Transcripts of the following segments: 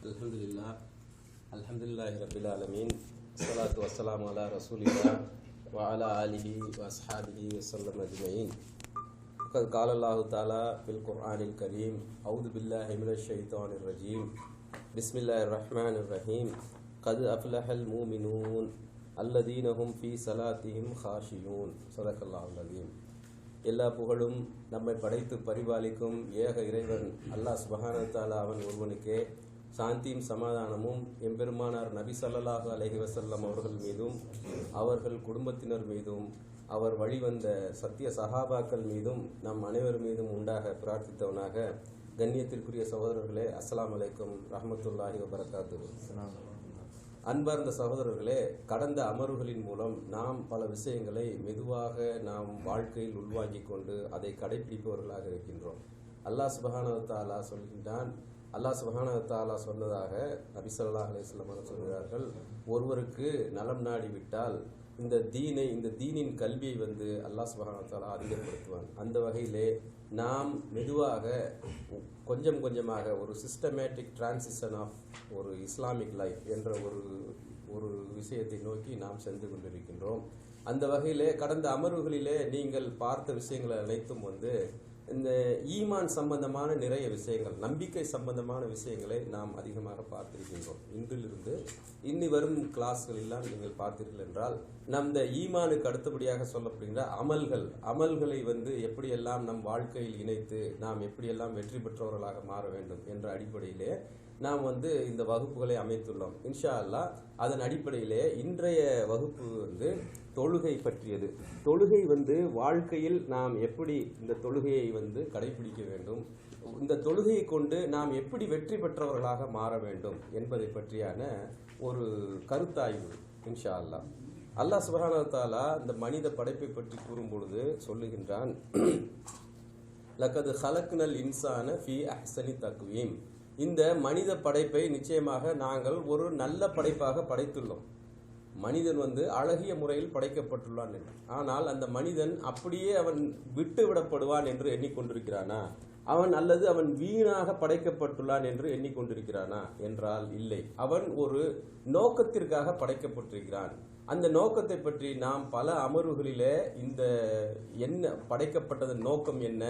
அல்ஹம்துலில்லாஹ் அல்ஹம்துலில்லாஹி ரப்பில் ஆலமீன் ஸலாத்து வஸ்ஸலாமு அலா ரசூலில்லாஹ் வ அலா ஆலிஹி வ அஸ்ஹாபிஹி வஸல்லம் அஜ்மஈன். क़த் क़ால அல்லாஹு தஆலா ஃபில் குர்ஆனில் கரீம் அஊது பில்லாஹி மினஷ் ஷைத்தானிர் ரஜீம் பிஸ்மில்லாஹிர் ரஹ்மானிர் ரஹீம் கத் அஃப்லஹல் மூமினூன் அல்லதீன ஹும் ஃபீ ஸலாத்திஹிம் காஷியூன். ஸதகல்லாஹுல் அலீம். எல்லா புகழும் நம்மை படைத்து பரிபாலிக்கும் ஏக இறைவன் அல்லாஹ் சுப்ஹானஹு வ தஆலா அவன் ஒருவனுக்கே சாந்தியும் சமாதானமும் எம்பெருமானார் நபி ஸல்லல்லாஹு அலைஹி வஸல்லம் அவர்கள் மீதும் அவர்கள் குடும்பத்தினர் மீதும் அவர் வழிவந்த சத்திய சஹாபாக்கள் மீதும் நம் அனைவர் மீதும் உண்டாக பிரார்த்தித்தவனாக, கண்ணியத்திற்குரிய சகோதரர்களே, அஸ்ஸலாமு அலைக்கும் ரஹ்மத்துல்லாஹி வபரகாத்துஹு. அன்பார்ந்த சகோதரர்களே, கடந்த அமர்வுகளின் மூலம் நாம் பல விஷயங்களை மெதுவாக நாம் வாழ்க்கையில் உள்வாங்கிக் கொண்டு அதை கடைபிடிப்பவர்களாக இருக்கின்றோம். அல்லாஹ் சுப்ஹானஹு வ தஆலா சொல்கின்றான். அல்லாஹ் சுப்ஹானஹு வ தஆலா சொன்னதாக நபி ஸல்லல்லாஹு அலைஹி வஸல்லம் அவர்கள் சொல்கிறார்கள், ஒருவருக்கு நலம் நாடி விட்டால் இந்த தீனின் கல்வியை அல்லாஹ் சுப்ஹானஹு வ தஆலா அதிகப்படுத்துவான். அந்த வகையிலே நாம் மெதுவாக கொஞ்சம் கொஞ்சமாக ஒரு சிஸ்டமேட்டிக் டிரான்சிஷன் ஆஃப் ஒரு இஸ்லாமிக் லைஃப் என்ற ஒரு விஷயத்தை நோக்கி நாம் சென்று கொண்டிருக்கின்றோம். அந்த வகையிலே கடந்த அமர்வுகளிலே நீங்கள் பார்த்த விஷயங்கள் அனைத்தும் இந்த ஈமான் சம்பந்தமான நிறைய விஷயங்கள், நம்பிக்கை சம்பந்தமான விஷயங்களை நாம் அதிகமாக பார்த்திருக்கின்றோம். இன்றிலிருந்து இன்னி வரும் கிளாஸ்கள் எல்லாம் நீங்கள் பார்த்தீர்கள் என்றால், இந்த ஈமானுக்கு அடுத்தபடியாக சொல்லப்படுகின்ற அமல்களை எப்படியெல்லாம் நம் வாழ்க்கையில் இணைத்து நாம் எப்படியெல்லாம் வெற்றி பெற்றவர்களாக மாற வேண்டும் என்ற அடிப்படையிலே நாம் இந்த வகுப்புகளை அமைத்துள்ளோம். இன்ஷா அல்லாஹ் அதன் அடிப்படையிலே இன்றைய வகுப்பு தொழுகை பற்றியது. தொழுகை வாழ்க்கையில் நாம் எப்படி இந்த தொழுகையை கடைபிடிக்க வேண்டும், இந்த தொழுகையை கொண்டு நாம் எப்படி வெற்றி பெற்றவர்களாக மாற வேண்டும் என்பதை பற்றியான ஒரு கருத்தாய்வு இன்ஷா அல்லாஹ். அல்லாஹ் சுப்ஹானஹு வ தஆலா இந்த மனித படைப்பை பற்றி கூறும் பொழுது சொல்லுகின்றான், லக்கது ஹலக்னல் இன்சான ஃபீ அஹ்ஸனி தக்வீம். இந்த மனித படைப்பை நிச்சயமாக நாங்கள் ஒரு நல்ல படைப்பாக படைத்துள்ளோம். மனிதன் அழகிய முறையில் படைக்கப்பட்டுள்ளான் என்று. ஆனால் அந்த மனிதன் அப்படியே அவன் விட்டு விடப்படுவான் என்று எண்ணிக்கொண்டிருக்கிறானா, அல்லது அவன் வீணாக படைக்கப்பட்டுள்ளான் என்று எண்ணிக்கொண்டிருக்கிறானா என்றால் இல்லை. அவன் ஒரு நோக்கத்திற்காக படைக்கப்பட்டிருக்கிறான். அந்த நோக்கத்தை பற்றி நாம் பல அமர்வுகளிலே என்ன படைக்கப்பட்டதன் நோக்கம் என்ன,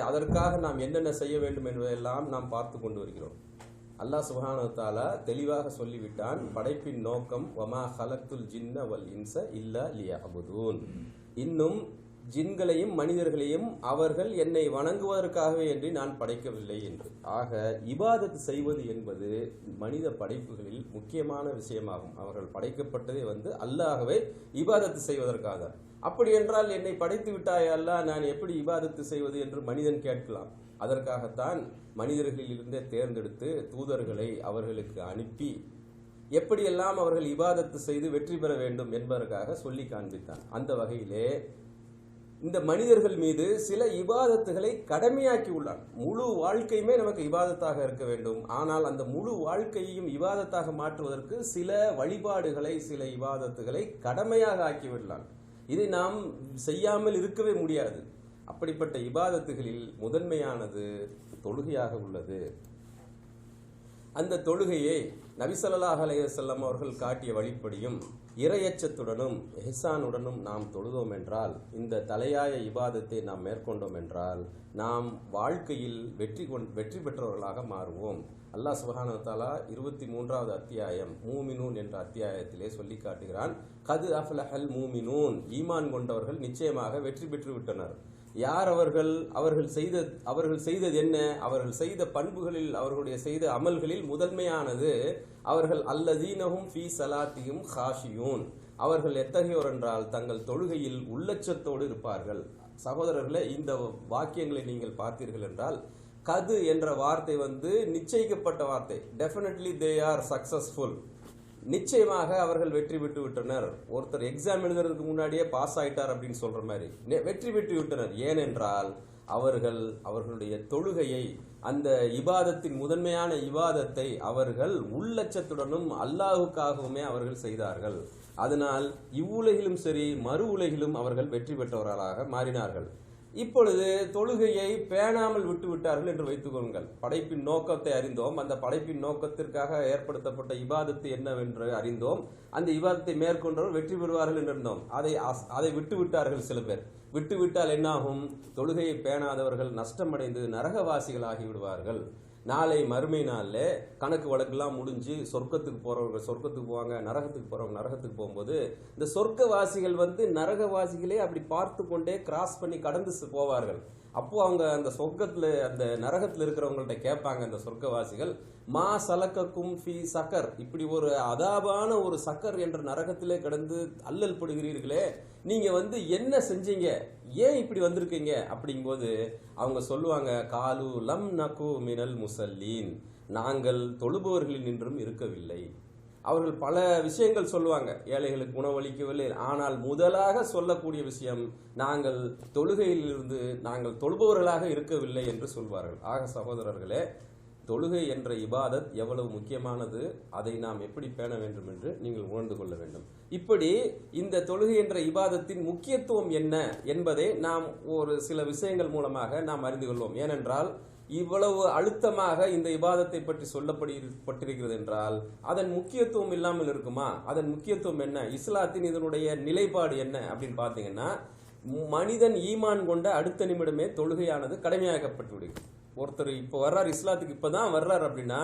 அதற்காக நாம் என்னென்ன செய்ய வேண்டும் என்பதெல்லாம் நாம் பார்த்து கொண்டு வருகிறோம். அல்லாஹ் சுப்ஹானஹு வ தஆலா தெளிவாக சொல்லிவிட்டான், படைப்பின் நோக்கம் வமா ஹலக்துல் ஜின்ன வல் இன்ஸ இல்லா லியஅபுதூன். இன்னும் ஜின்களையும் மனிதர்களையும் அவர்கள் என்னை வணங்குவதற்காகவே என்று நான் படைக்கவில்லை என்று. ஆக இபாதத் செய்வது என்பது மனித படைப்புகளில் முக்கியமான விஷயமாகும். அவர்கள் படைக்கப்பட்டதே அல்லாஹ்வை இபாதத் செய்வதற்காக. அப்படி என்றால் என்னை படைத்து விட்டாய் அல்லாஹ், நான் எப்படி இபாதத்து செய்வது என்று மனிதன் கேட்கலாம். அதற்காகத்தான் மனிதர்களிலிருந்தே தேர்ந்தெடுத்து தூதர்களை அவர்களுக்கு அனுப்பி எப்படியெல்லாம் அவர்கள் இபாதத்து செய்து வெற்றி பெற வேண்டும் என்பதற்காக சொல்லி காண்பித்தான். அந்த வகையிலே இந்த மனிதர்கள் மீது சில இபாதத்துகளை கடமையாக்கி உள்ளான். முழு வாழ்க்கையுமே நமக்கு இபாதத்தாக இருக்க வேண்டும். ஆனால் அந்த முழு வாழ்க்கையையும் இபாதத்தாக மாற்றுவதற்கு சில வழிபாடுகளை, சில இபாதத்துகளை கடமையாக ஆக்கிவிடலாம். இதை நாம் செய்யாமல் இருக்கவே முடியாது. அப்படிப்பட்ட இபாதத்துகளில் முதன்மையானது தொழுகையாக உள்ளது. அந்த தொழுகையை நபி ஸல்லல்லாஹு அலைஹி வஸல்லம் அவர்கள் காட்டிய வழிப்படியும் இறையச்சத்துடனும் இஹ்சானுடனும் நாம் தொழுதோம் என்றால், இந்த தலையாய இபாதத்தை நாம் மேற்கொண்டோம் என்றால், நாம் வாழ்க்கையில் வெற்றி பெற்றவர்களாக மாறுவோம். அல்லாஹ் சுப்ஹானஹு வ தஆலா 23வது அத்தியாயம் மூமினூன் என்ற அத்தியாயத்திலே சொல்லி காட்டுகிறான், கது அஃப்லஹல் மூமினூன். ஈமான் கொண்டவர்கள் நிச்சயமாக வெற்றி பெற்று விட்டனர். யார் அவர்கள் செய்தது என்ன? அவர்கள் செய்த பண்புகளில், அவர்களுடைய செய்த அமல்களில் முதன்மையானது அவர்கள் அல்லதீனஹும் ஃபீ ஸலாத்திஹிம் காஷியூன். அவர்கள் எத்தகையோர் என்றால் தங்கள் தொழுகையில் உள்ளச்சத்தோடு இருப்பார்கள். சகோதரர்களே, இந்த வாக்கியங்களை நீங்கள் பார்த்தீர்கள் என்றால், கது என்ற வார்த்தை நிச்சயிக்கப்பட்ட வார்த்தை. Definitely they are successful. நிச்சயமாக அவர்கள் வெற்றி பெற்று விட்டனர். ஒருத்தர் எக்ஸாம் எழுதுறதுக்கு முன்னாடியே பாஸ் ஆயிட்டார் அப்படின்னு சொல்ற மாதிரி வெற்றி பெற்று விட்டனர். ஏனென்றால் அவர்களுடைய தொழுகையை, அந்த இபாதத்தின் முதன்மையான இபாதத்தை அவர்கள் உள்ளச்சத்துடனும் அல்லாஹுக்காகவுமே அவர்கள் செய்தார்கள். அதனால் இவ்வுலகிலும் சரி மறு உலகிலும் அவர்கள் வெற்றி பெற்றவர்களாக மாறினார்கள். இப்பொழுது தொழுகையை பேணாமல் விட்டு விட்டார்கள் என்று வைத்துக் கொள்ளுங்கள். படைப்பின் நோக்கத்தை அறிந்தோம், அந்த படைப்பின் நோக்கத்திற்காக ஏற்படுத்தப்பட்ட இபாதத்து என்னவென்று அறிந்தோம், அந்த இபாதத்தை மேற்கொண்டவர் வெற்றி பெறுவார்கள் என்று இருந்தோம். அதை விட்டு விட்டார்கள் சில பேர். விட்டுவிட்டால் என்னாகும்? தொழுகையை பேணாதவர்கள் நஷ்டமடைந்து நரகவாசிகள் ஆகிவிடுவார்கள். நாளை மறுமை நாளில் கணக்கு வழக்கெல்லாம் முடிஞ்சு சொர்க்கத்துக்கு போறவங்க சொர்க்கத்துக்கு போவாங்க, நரகத்துக்கு போறவங்க நரகத்துக்கு போகும்போது இந்த சொர்க்கவாசிகள் நரகவாசிகளே அப்படி பார்த்து கொண்டே கிராஸ் பண்ணி கடந்து போவார்கள். அப்போ அவங்க அந்த சொர்க்கத்துல அந்த நரகத்துல இருக்கிறவங்கள்ட்ட கேட்பாங்க அந்த சொர்க்கவாசிகள், மா சலக்கக்கும் ஃபி சக்கர், இப்படி ஒரு அதாபான ஒரு சக்கர் என்ற நரகத்திலே கடந்து அல்லல் படுகிறீர்களே, நீங்க என்ன செஞ்சீங்க, ஏன் இப்படி வந்திருக்கீங்க அப்படிங்கும்போது அவங்க சொல்லுவாங்க, காலு லம் நகு மினல் முசல்லீன், நாங்கள் தொழுபவர்களில் நின்றும் இருக்கவில்லை. அவர்கள் பல விஷயங்கள் சொல்லுவாங்க, ஏழைகளுக்கு உணவளிக்கவில்லை. ஆனால் முதலாக சொல்லக்கூடிய விஷயம், நாங்கள் தொழுகையிலிருந்து நாங்கள் தொழுபவர்களாக இருக்கவில்லை என்று சொல்வார்கள். ஆக சகோதரர்களே, தொழுகை என்ற இபாதத் எவ்வளவு முக்கியமானது, அதை நாம் எப்படி பேண வேண்டும் என்று நீங்கள் உணர்ந்து கொள்ள வேண்டும். இப்படி இந்த தொழுகை என்ற இபாதத்தின் முக்கியத்துவம் என்ன என்பதை நாம் ஒரு சில விஷயங்கள் மூலமாக நாம் அறிந்து கொள்வோம். ஏனென்றால் இவ்வளவு அழுத்தமாக இந்த இபாதத்தை பற்றி சொல்லப்பட்டிருக்கிறது என்றால் அதன் முக்கியத்துவம் இல்லாமல் இருக்குமா? அதன் முக்கியத்துவம் என்ன, இஸ்லாத்தின் இதனுடைய நிலைப்பாடு என்ன அப்படின்னு பார்த்தீங்கன்னா, மனிதன் ஈமான் கொண்ட அடுத்த நிமிடமே தொழுகையானது கடமையாக்கப்பட்டு விடுகிறது. ஒருத்தர் இப்போ வர்றார், இஸ்லாத்துக்கு இப்பதான் வர்றார் அப்படின்னா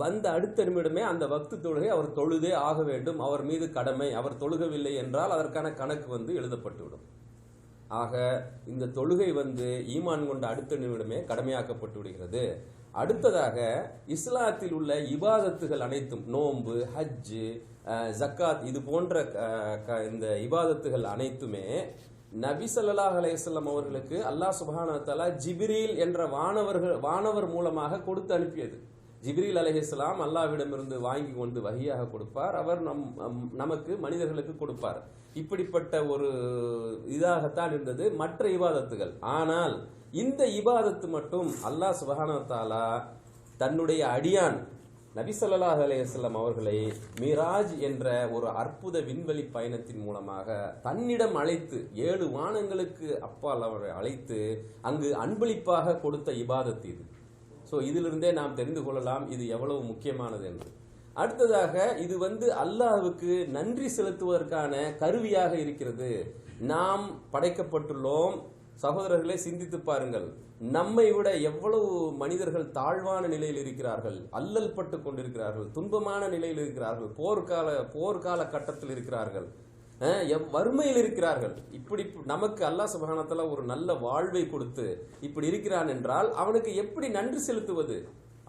வந்த அடுத்த நிமிடமே அந்த வக்து தொழுகை அவர் தொழுதே ஆக வேண்டும், அவர் மீது கடமை. அவர் தொழுகவில்லை என்றால் அதற்கான கணக்கு எழுதப்பட்டுவிடும். ஆக இந்த தொழுகை ஈமான் கொண்ட அடுத்த நிமிடமே கடமையாக்கப்பட்டு விடுகிறது. அடுத்ததாக இஸ்லாத்தில் உள்ள இபாதத்துகள் அனைத்தும், நோன்பு, ஹஜ்ஜு, ஜக்காத், இது போன்ற இந்த இபாதத்துகள் அனைத்துமே நபி ஸல்லல்லாஹு அலைஹி வஸல்லம் அவர்களுக்கு அல்லாஹ் சுப்ஹானஹு வ தஆலா ஜிப்ரீல் என்ற வானவர் மூலமாக கொடுத்து அனுப்பியது. ஜிப்ரீல் அலைஹிஸ்ஸலாம் அல்லாஹ்விடமிருந்து வாங்கி கொண்டு வஹியாக கொடுப்பார், அவர் நமக்கு மனிதர்களுக்கு கொடுப்பார். இப்படிப்பட்ட ஒரு இதாகத்தான் இருந்தது மற்ற இபாதத்துகள். ஆனால் இந்த இபாதத்து மட்டும் அல்லாஹ் சுப்ஹானஹு வ தஆலா தன்னுடைய அடியான் நபி ஸல்லல்லாஹு அலைஹி வஸல்லம் அவர்களை மிராஜ் என்ற ஒரு அற்புத விண்வெளி பயணத்தின் மூலமாக தன்னிடம் அழைத்து 7 வானங்களுக்கு அப்பால் அவரை அழைத்து அங்கு அன்பளிப்பாக கொடுத்த இபாதத்து இது. ஸோ இதிலிருந்தே நாம் தெரிந்து கொள்ளலாம் இது எவ்வளவு முக்கியமானது என்று. அடுத்ததாக இது அல்லாஹ்வுக்கு நன்றி செலுத்துவதற்கான கருவியாக இருக்கிறது. நாம் படைக்கப்பட்டுள்ளோம். சகோதரர்களே, சிந்தித்து பாருங்கள், நம்மை விட எவ்வளவு மனிதர்கள் தாழ்வான நிலையில் இருக்கிறார்கள், அல்லல் பட்டு கொண்டிருக்கிறார்கள், துன்பமான நிலையில் இருக்கிறார்கள், போர்க்கால கட்டத்தில் இருக்கிறார்கள், வறுமையில் இருக்கிறார்கள். இப்படி நமக்கு அல்லாஹ் சுப்ஹானஹு வ தஆலா ஒரு நல்ல வாழ்வை கொடுத்து இப்படி இருக்கிறான் என்றால் அவனுக்கு எப்படி நன்றி செலுத்துவது?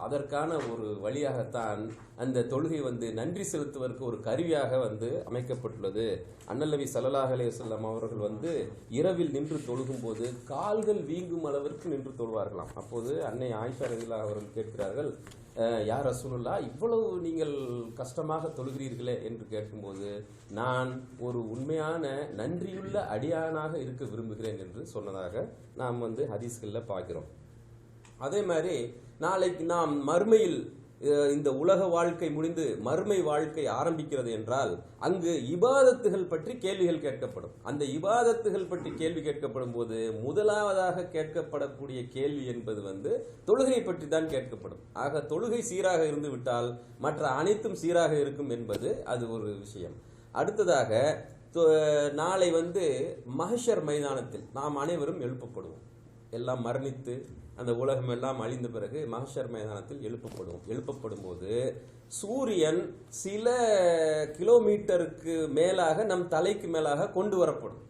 அதற்கான ஒரு வழியாகத்தான் அந்த தொழுகை நன்றி செலுத்துவதற்கு ஒரு கருவியாக அமைக்கப்பட்டுள்ளது. அண்ணல் நபி ஸல்லல்லாஹு அலைஹி வஸல்லம் அவர்கள் இரவில் நின்று தொழுகும் போது கால்கள் வீங்கும் அளவிற்கு நின்று தொழுவார்களாம். அப்போது அன்னை ஆயிஷா ரலியல்லாஹு அவர்கள் கேட்கிறார்கள், யா ரசூலுல்லாஹ், இவ்வளவு நீங்கள் கஷ்டமாக தொழுகிறீர்களே என்று கேட்கும்போது, நான் ஒரு உண்மையான நன்றியுள்ள அடியானாக இருக்க விரும்புகிறேன் என்று சொன்னதாக நாம் ஹதீஸ்களில் பார்க்கிறோம். அதே மாதிரி நாளைக்கு நாம் மறுமையில் இந்த உலக வாழ்க்கை முடிந்து மறுமை வாழ்க்கை ஆரம்பிக்கிறது என்றால் அங்கு இபாதத்துகள் பற்றி கேள்விகள் கேட்கப்படும். அந்த இபாதத்துகள் பற்றி கேள்வி கேட்கப்படும் போது முதலாவதாக கேட்கப்படக்கூடிய கேள்வி என்பது தொழுகை பற்றி தான் கேட்கப்படும். ஆக தொழுகை சீராக இருந்து விட்டால் மற்ற அனைத்தும் சீராக இருக்கும் என்பது அது ஒரு விஷயம். அடுத்ததாக நாளை மஹ்ஷர் மைதானத்தில் நாம் அனைவரும் எழுப்பப்படுவோம். எல்லாம் மரணித்து அந்த உலகம் எல்லாம் அழிந்த பிறகு மஹ்ஷர் மைதானத்தில் எழுப்பப்படும் போது சூரியன் சில கிலோமீட்டருக்கு மேலாக நம் தலைக்கு மேலாக கொண்டு வரப்படும்.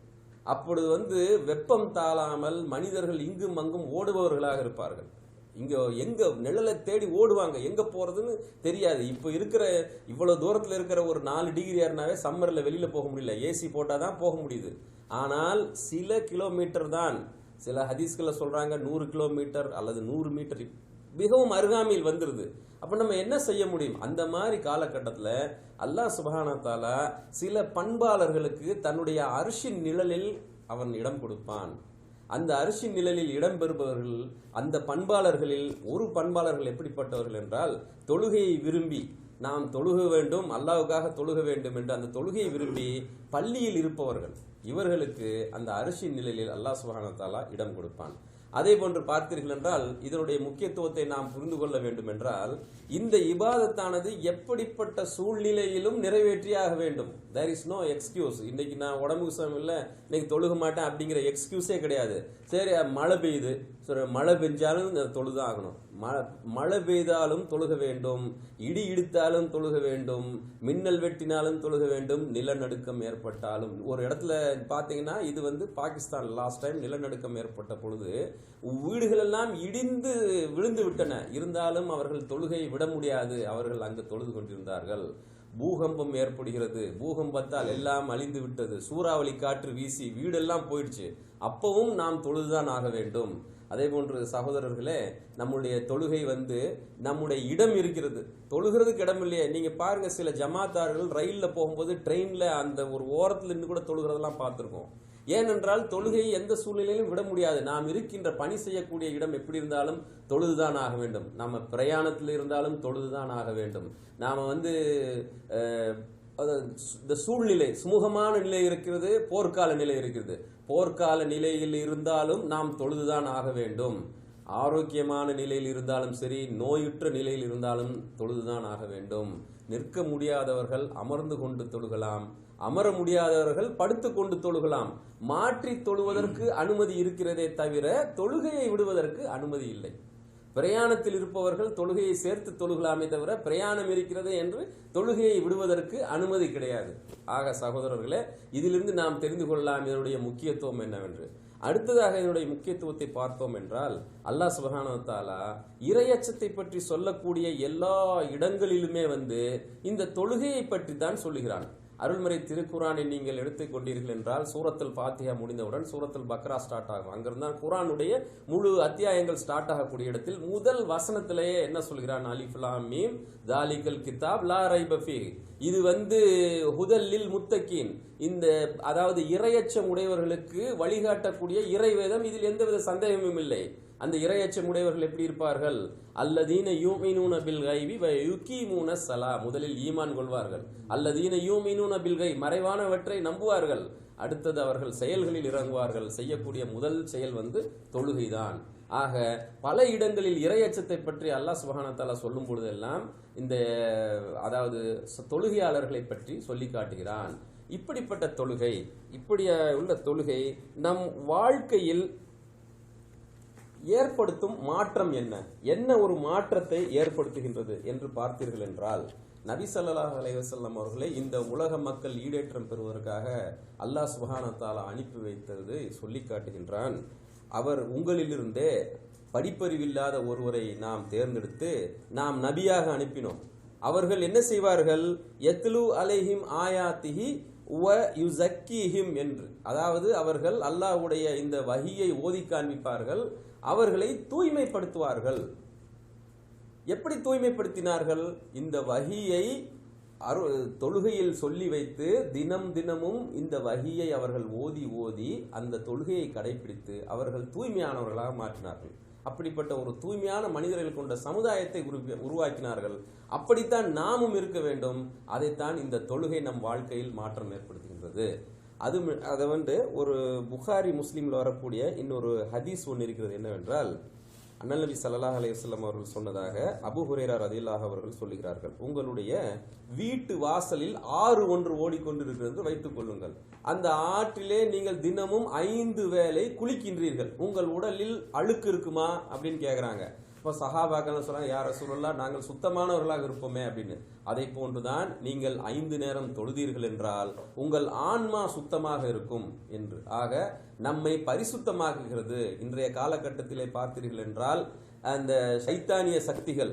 அப்பொழுது வெப்பம் தாழாமல் மனிதர்கள் இங்கும் அங்கும் ஓடுபவர்களாக இருப்பார்கள். எங்க நிழலை தேடி ஓடுவாங்க, எங்க போறதுன்னு தெரியாது. இப்ப இருக்கிற இவ்வளவு தூரத்துல இருக்கிற ஒரு 4 டிகிரி ஏறினாவே சம்மர்ல வெளியில போக முடியல, ஏசி போட்டாதான் போக முடியுது. ஆனால் சில கிலோமீட்டர் தான், சில ஹதீஸ்களை சொல்றாங்க 100 கிலோமீட்டர் அல்லது 100 மீட்டர் மிகவும் அருகாமையில் வந்துருது. அப்ப நம்ம என்ன செய்ய முடியும்? அந்த மாதிரி காலகட்டத்தில் அல்லாஹ் சுப்ஹானஹு வ தஆலா சில பண்பாளர்களுக்கு தன்னுடைய அர்ஷின் நிழலில் அவன் இடம் கொடுப்பான். அந்த அர்ஷின் நிழலில் இடம் பெறுபவர்கள், அந்த பண்பாளர்களில் ஒரு பண்பாளர்கள் எப்படிப்பட்டவர்கள் என்றால், தொழுகையை விரும்பி நாம் தொழுக வேண்டும், அல்லாஹ்வுக்காக தொழுக வேண்டும் என்று அந்த தொழுகையை விரும்பி பள்ளியில் இருப்பவர்கள். இவர்களுக்கு அந்த அரிசி நிலையில் அல்லாஹ் சுப்ஹானஹு வ தஆலா இடம் கொடுப்பான். அதே போன்று பார்த்தீர்கள் என்றால் இதனுடைய முக்கியத்துவத்தை நாம் புரிந்து கொள்ள வேண்டும் என்றால், இந்த இபாதத்தானது எப்படிப்பட்ட சூழ்நிலையிலும் நிறைவேற்றியாக வேண்டும். There is no excuse. இன்னைக்கு நான் உடம்புக்கு சுகம் இல்லை, இன்னைக்கு தொழுக மாட்டேன் அப்படிங்கிற எக்ஸ்கியூஸே கிடையாது. சரி, மழை பெய்யுது, சரி மழை பெஞ்சாலும் தொழுதான் ஆகணும். மழை பெய்தாலும் தொழுக வேண்டும், இடி இடித்தாலும் தொழுக வேண்டும், மின்னல் வெட்டினாலும் தொழுக வேண்டும், நிலநடுக்கம் ஏற்பட்டாலும். ஒரு இடத்துல பார்த்தீங்கன்னா இது பாகிஸ்தான் லாஸ்ட் டைம் நிலநடுக்கம் ஏற்பட்ட பொழுது வீடுகள் எல்லாம் இடிந்து விழுந்து விட்டன. இருந்தாலும் அவர்கள் தொழுகை விட முடியாது, அவர்கள் அங்கு தொழுது கொண்டிருந்தார்கள். பூகம்பம் ஏற்படுகிறது, பூகம்பத்தால் எல்லாம் அழிந்து விட்டது, சூறாவளி காற்று வீசி வீடெல்லாம் போயிடுச்சு, அப்பவும் நாம் தொழுதுதான் ஆக வேண்டும். அதே போன்று சகோதரர்களே, நம்முடைய தொழுகை நம்முடைய இடம் இருக்கிறது, தொழுகிறதுக்கு இடம் இல்லையே. நீங்க பாருங்க, சில ஜமாத்தார்கள் ரயில்ல போகும்போது ட்ரெயின்ல அந்த ஒரு ஓரத்துல இருந்து கூட தொழுகிறதெல்லாம் பார்த்திருக்கோம். ஏனென்றால் தொழுகையை எந்த சூழ்நிலையிலும் விட முடியாது. நாம் இருக்கின்ற பணி செய்யக்கூடிய இடம் எப்படி இருந்தாலும் தொழுதுதான் ஆக வேண்டும். நாம பிரயாணத்தில் இருந்தாலும் தொழுதுதான் ஆக வேண்டும். நாம இந்த சூழ்நிலை சுமூகமான நிலை இருக்கிறது, போர்க்கால நிலை இருக்கிறது. போர்க்கால நிலையில் இருந்தாலும் நாம் தொழுதுதான் ஆக வேண்டும். ஆரோக்கியமான நிலையில் இருந்தாலும் சரி, நோயுற்ற நிலையில் இருந்தாலும் தொழுதுதான் ஆக வேண்டும். நிற்க முடியாதவர்கள் அமர்ந்து கொண்டு தொழுகலாம், அமர முடியாதவர்கள் படுத்து கொண்டு தொழுகலாம். மாற்றி தொழுவதற்கு அனுமதி இருக்கிறதே தவிர தொழுகையை விடுவதற்கு அனுமதி இல்லை. பிரயாணத்தில் இருப்பவர்கள் தொழுகையை சேர்த்து தொழுகலாமே தவிர பிரயாணம் இருக்கிறது என்று தொழுகையை விடுவதற்கு அனுமதி கிடையாது. ஆக சகோதரர்களே, இதிலிருந்து நாம் தெரிந்து கொள்ளலாம் இதனுடைய முக்கியத்துவம் என்னவென்று. அடுத்ததாக இதனுடைய முக்கியத்துவத்தை பார்த்தோம் என்றால், அல்லாஹ் சுப்ஹானஹு வ தஆலா இறையச்சத்தை பற்றி சொல்லக்கூடிய எல்லா இடங்களிலுமே இந்த தொழுகையை பற்றி தான் சொல்லுகிறான். அருள்மறை திருக்குரானை நீங்கள் எடுத்துக் கொண்டீர்கள் என்றால், சூரத்துல் ஃபாத்திஹா முடிந்தவுடன் சூரத்துல் பக்ரா ஸ்டார்ட் ஆகும். அங்கிருந்தான் குரானுடைய முழு அத்தியாயங்கள் ஸ்டார்ட் ஆகக்கூடிய இடத்தில் முதல் வசனத்திலேயே என்ன சொல்கிறான்? அலிஃப் லாம் மீம் தாலிகல் கிதாப் லா ரைப ஃபீஹ். இது ஹுதல்லில் முத்தகீன், அதாவது இறையச்சம் உடையவர்களுக்கு வழிகாட்டக்கூடிய இறைவேதம். இதில் எந்தவித சந்தேகமும் இல்லை. அந்த இறையச்சம் உடையவர்கள் எப்படி இருப்பார்கள்? அல்லதீன யூமினூன பில் கைபி வ யுகீமூன ஸலா. முதலில் ஈமான் கொள்வார்கள். அல்லதீன யூமினூன பில் கைப், மறைவானவற்றை நம்புவார்கள். அடுத்தது அவர்கள் செயல்களில் இறங்குவார்கள். செய்யக்கூடிய முதல் செயல் தொழுகைதான். ஆக பல இடங்களில் இறையச்சத்தை பற்றி அல்லாஹ் சுப்ஹானஹு வ தஆலா சொல்லும் பொழுதெல்லாம் அதாவது தொழுகையாளர்களை பற்றி சொல்லி காட்டுகிறான். இப்படிப்பட்ட தொழுகை, இப்படி உள்ள தொழுகை நம் வாழ்க்கையில் ஏற்படுத்தும் மாற்றம் என்ன ஒரு மாற்றத்தை ஏற்படுத்துகின்றது என்று பார்த்தீர்கள் என்றால், நபி ஸல்லல்லாஹு அலைஹி வஸல்லம் அவர்களை இந்த உலக மக்கள் ஈடேற்றம் பெறுவதற்காக அல்லாஹ் சுப்ஹானஹு வ தஆலா அனுப்பி வைத்தது சொல்லி காட்டுகின்றான். அவர் உங்களிலிருந்தே படிப்பறிவில்லாத ஒருவரை நாம் தேர்ந்தெடுத்து நாம் நபியாக அனுப்பினோம். அவர்கள் என்ன செய்வார்கள்? யத்லு அலைஹிம் ஆயாத்திஹி வ யுஸக்கீஹிம் என்று, அதாவது அவர்கள் அல்லாஹ்வுடைய இந்த வஹியை ஓதி காண்பிப்பார்கள், அவர்களை தூய்மைப்படுத்துவார்கள். எப்படி தூய்மைப்படுத்தினார்கள்? இந்த வஹியை தொழுகையில் சொல்லி வைத்து தினமும் இந்த வஹியை அவர்கள் ஓதி அந்த தொழுகையை கடைபிடித்து அவர்கள் தூய்மையானவர்களாக மாற்றினார்கள். அப்படிப்பட்ட ஒரு தூய்மையான மனிதர்கள் கொண்ட சமுதாயத்தை உருவாக்கினார்கள். அப்படித்தான் நாமும் இருக்க வேண்டும். அதைத்தான் இந்த தொழுகை நம் வாழ்க்கையில் மாற்றம் ஏற்படுத்துகின்றது. அதை ஒரு புகாரி முஸ்லீம்ல வரக்கூடிய இன்னொரு ஹதீஸ் ஒன்று இருக்கிறது. என்னவென்றால், அண்ணல் நபி ஸல்லல்லாஹு அலைஹி வஸல்லம் அவர்கள் சொன்னதாக அபூ ஹுரைரா ரலியல்லாஹு அவர்கள் சொல்லுகிறார்கள், உங்களுடைய வீட்டு வாசலில் ஆறு ஒன்று ஓடிக்கொண்டிருக்கிறது வைத்துக் கொள்ளுங்கள். அந்த ஆற்றிலே நீங்கள் தினமும் 5 வேளை குளிக்கின்றீர்கள். உங்கள் உடலில் அழுக்கு இருக்குமா அப்படின்னு கேட்குறாங்க. இப்போ சஹாபாக்கள் சொல்றாங்க, யா ரசூலுல்லாஹ், நாங்கள் சுத்தமானவர்களாக இருப்போமே அப்படின்னு. அதை போன்றுதான் நீங்கள் 5 நேரம் தொழுதீர்கள் என்றால் உங்கள் ஆன்மா சுத்தமாக இருக்கும் என்று. ஆக நம்மை பரிசுத்தமாக்குகிறது. இன்றைய காலகட்டத்திலே பார்த்தீர்கள் என்றால் அந்த சைத்தானிய சக்திகள்